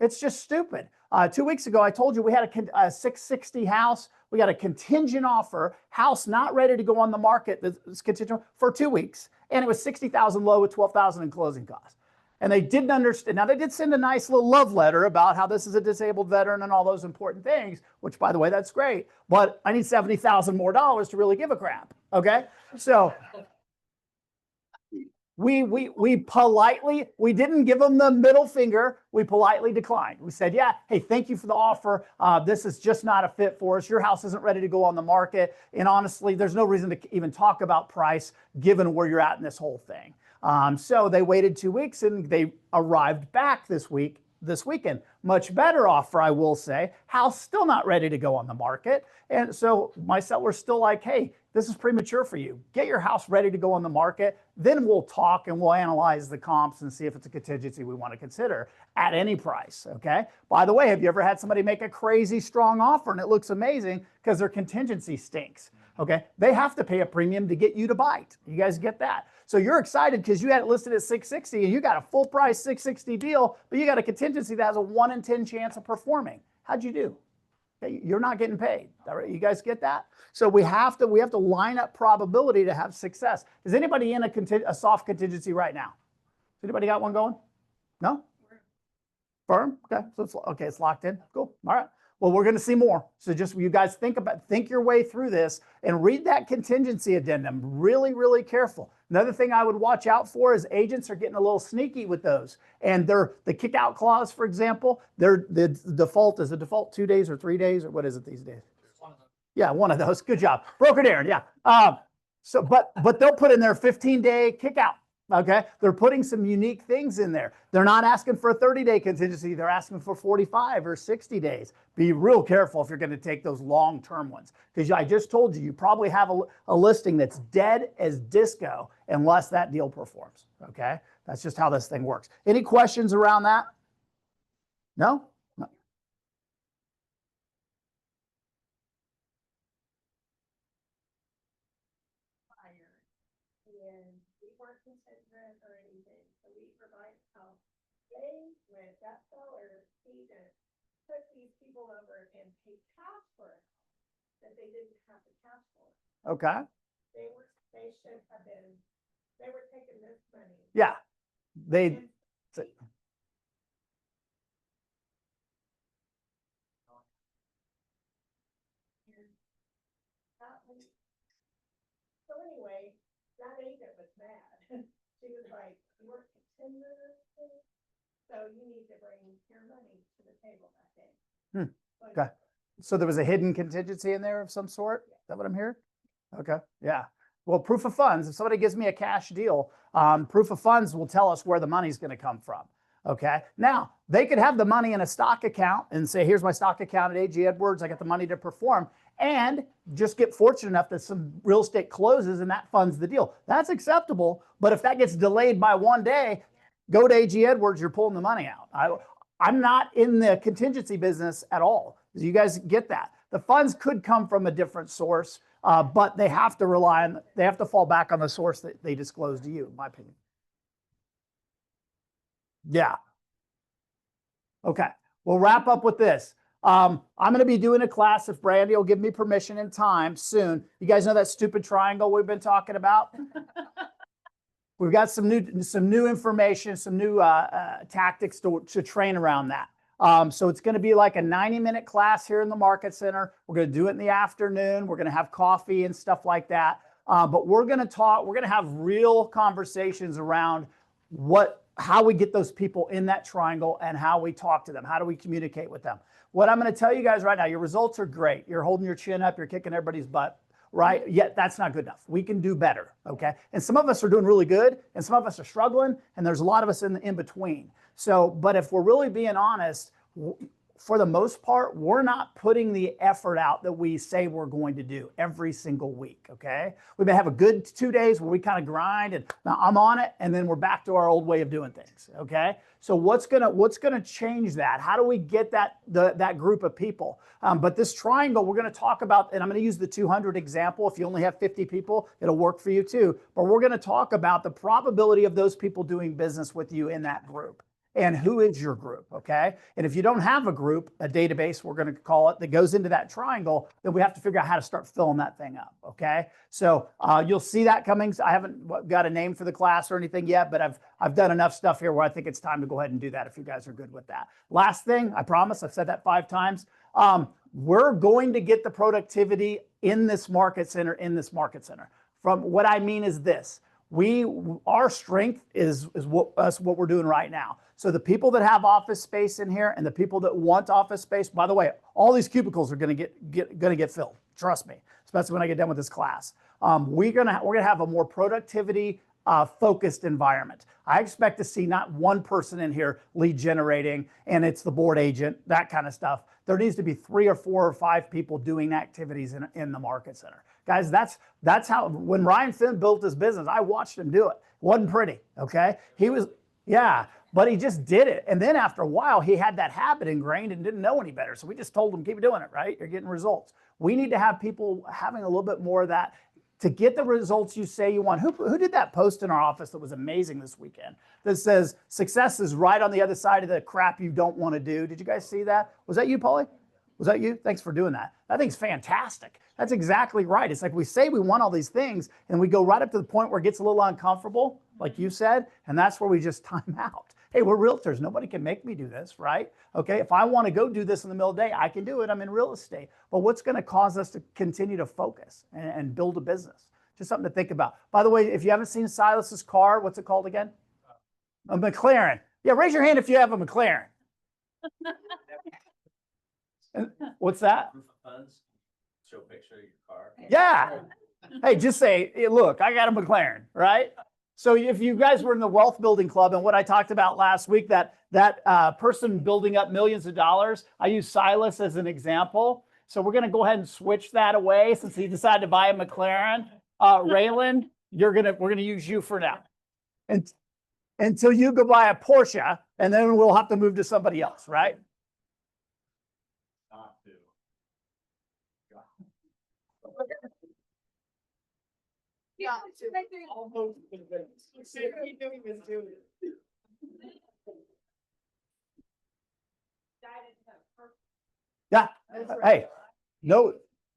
It's just stupid. 2 weeks ago, I told you we had a 660 house. We got a contingent offer, house not ready to go on the market. That's contingent for 2 weeks. And it was 60,000 low with 12,000 in closing costs. And they didn't understand. Now, they did send a nice little love letter about how this is a disabled veteran and all those important things, which, by the way, that's great. But I need $70,000 more to really give a crap. Okay? So we politely, we didn't give them the middle finger. We politely declined. We said, yeah, hey, thank you for the offer. This is just not a fit for us. Your house isn't ready to go on the market. And honestly, there's no reason to even talk about price given where you're at in this whole thing. So they waited 2 weeks and they arrived back this weekend. Much better offer, I will say. House still not ready to go on the market. And so my seller's still like, hey, this is premature for you. Get your house ready to go on the market. Then we'll talk and we'll analyze the comps and see if it's a contingency we want to consider at any price. Okay. By the way, have you ever had somebody make a crazy strong offer and it looks amazing because their contingency stinks? Okay. They have to pay a premium to get you to bite. You guys get that? So you're excited because you had it listed at 660 and you got a full price 660 deal, but you got a contingency that has a 1 in 10 chance of performing. How'd you do? Okay, you're not getting paid. All right, you guys get that? So we have to line up probability to have success. Is anybody in a soft contingency right now? Has anybody got one going? No? Firm? Okay, so it's locked in. Cool. All right. Well, we're going to see more. So just you guys think your way through this and read that contingency addendum. Really, really careful. Another thing I would watch out for is agents are getting a little sneaky with those. And the kick out clause, for example, the default is a default 2 days or 3 days, or what is it these days? Yeah, one of those. Good job. Broker Darren, yeah. But they'll put in their 15-day kick out. Okay, they're putting some unique things in there. They're not asking for a 30-day contingency. They're asking for 45 or 60 days. Be real careful if you're going to take those long-term ones. Because I just told you, you probably have a listing that's dead as disco unless that deal performs. Okay, that's just how this thing works. Any questions around that? No? No. And we weren't considerate or anything, so we provide help. They went, that seller, he took these people over and paid cash for it, that they didn't have the cash for. Okay. They should have been, they were taking this money. Yeah. So anyway, that agent was mad. She was like, you weren't contending this thing, so you need to bring your money to the table that day. Okay. So there was a hidden contingency in there of some sort? Is that what I'm hearing? Okay. Yeah. Well, proof of funds, if somebody gives me a cash deal, proof of funds will tell us where the money's going to come from. Okay. Now, they could have the money in a stock account and say, here's my stock account at AG Edwards. I got the money to perform, and just get fortunate enough that some real estate closes and that funds the deal. That's acceptable. But if that gets delayed by 1 day, go to AG Edwards, you're pulling the money out. I'm not in the contingency business at all. You guys get that. The funds could come from a different source, but they have to fall back on the source that they disclose to you, in my opinion. Yeah. Okay. We'll wrap up with this. I'm going to be doing a class, if Brandy will give me permission and time soon. You guys know that stupid triangle we've been talking about? We've got some new information, some new tactics to train around that. So it's going to be like a 90-minute class here in the Market Center. We're going to do it in the afternoon. We're going to have coffee and stuff like that. But we're going to have real conversations around how we get those people in that triangle and how we talk to them. How do we communicate with them? What I'm going to tell you guys right now, your results are great. You're holding your chin up. You're kicking everybody's butt, right? Yet that's not good enough. We can do better, okay? And some of us are doing really good, and some of us are struggling, and there's a lot of us in between. So, but if we're really being honest, for the most part, we're not putting the effort out that we say we're going to do every single week, okay? We may have a good 2 days where we kind of grind and now I'm on it, and then we're back to our old way of doing things, okay? So what's gonna change that? How do we get that group of people? But this triangle, we're gonna talk about, and I'm gonna use the 200 example. If you only have 50 people, it'll work for you too. But we're gonna talk about the probability of those people doing business with you in that group. And who is your group, okay? And if you don't have a group, a database, we're going to call it, that goes into that triangle, then we have to figure out how to start filling that thing up, okay? So you'll see that coming. I haven't got a name for the class or anything yet, but I've done enough stuff here where I think it's time to go ahead and do that if you guys are good with that. Last thing, I promise, I've said that 5 times. We're going to get the productivity in this Market Center, From what I mean is this. Our strength is what we're doing right now. So the people that have office space in here and the people that want office space, by the way, all these cubicles are going to get filled. Trust me, especially when I get done with this class. We're gonna have a more productivity focused environment. I expect to see not one person in here lead generating and it's the board agent, that kind of stuff. There needs to be 3 or 4 or 5 people doing activities in the Market Center. Guys, that's how, when Ryan Finn built his business, I watched him do it. Wasn't pretty, okay? But he just did it. And then after a while, he had that habit ingrained and didn't know any better. So we just told him, keep doing it, right? You're getting results. We need to have people having a little bit more of that to get the results you say you want. Who did that post in our office that was amazing this weekend that says success is right on the other side of the crap you don't want to do? Did you guys see that? Was that you, Paulie? Was that you? Thanks for doing that. That thing's fantastic. That's exactly right. It's like we say we want all these things and we go right up to the point where it gets a little uncomfortable, like you said, and that's where we just time out. Hey, we're realtors. Nobody can make me do this, right? Okay, if I want to go do this in the middle of the day, I can do it. I'm in real estate. But what's going to cause us to continue to focus and build a business? Just something to think about. By the way, if you haven't seen Silas's car, what's it called again? A McLaren. Yeah, raise your hand if you have a McLaren. What's that? Proof of funds, show a picture of your car. Yeah. Hey, just say, hey, look, I got a McLaren, right? So if you guys were in the wealth building club and what I talked about last week, that person building up millions of dollars, I use Silas as an example. So we're going to go ahead and switch that away since he decided to buy a McLaren. Raylan, we're going to use you for now. And until you go buy a Porsche, and then we'll have to move to somebody else, right? Not to. Yeah. Almost convinced. See what he knew he was doing. Yeah. Hey, no,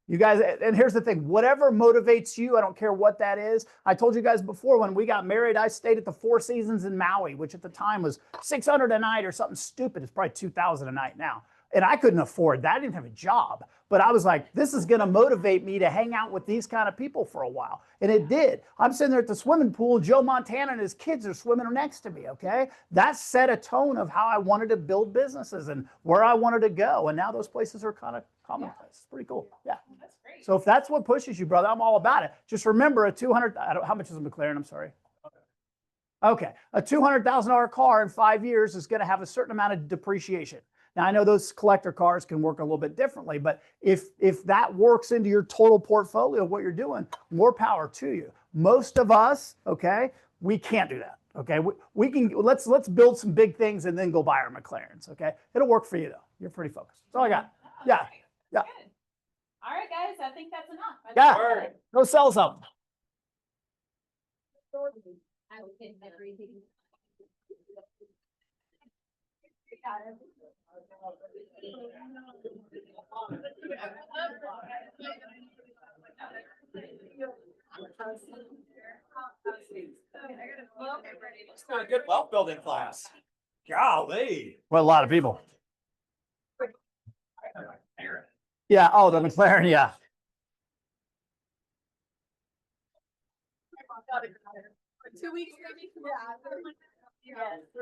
you guys, and here's the thing, whatever motivates you, I don't care what that is. I told you guys before, when we got married, I stayed at the Four Seasons in Maui, which at the time was $600 a night or something stupid. It's probably $2,000 a night now. And I couldn't afford that. I didn't have a job. But I was like, this is going to motivate me to hang out with these kind of people for a while. And it did. I'm sitting there at the swimming pool. Joe Montana and his kids are swimming next to me, okay? That set a tone of how I wanted to build businesses and where I wanted to go. And now those places are kind of commonplace. It's pretty cool. Yeah. That's great. So if that's what pushes you, brother, I'm all about it. Just remember how much is a McLaren? I'm sorry. Okay. A $200,000 car in 5 years is going to have a certain amount of depreciation. Now, I know those collector cars can work a little bit differently, but if that works into your total portfolio of what you're doing, more power to you. Most of us, okay, we can't do that, okay? We can, let's build some big things and then go buy our McLarens, okay? It'll work for you, though. You're pretty focused. That's all I got. Yeah, yeah. Good. All right, guys, I think that's enough. Yeah, go sell something. I would get everything. It's got a good wealth building class. Golly. Well, a lot of people. Yeah, oh, the McLaren, yeah. Got it. 2 weeks maybe? Yeah.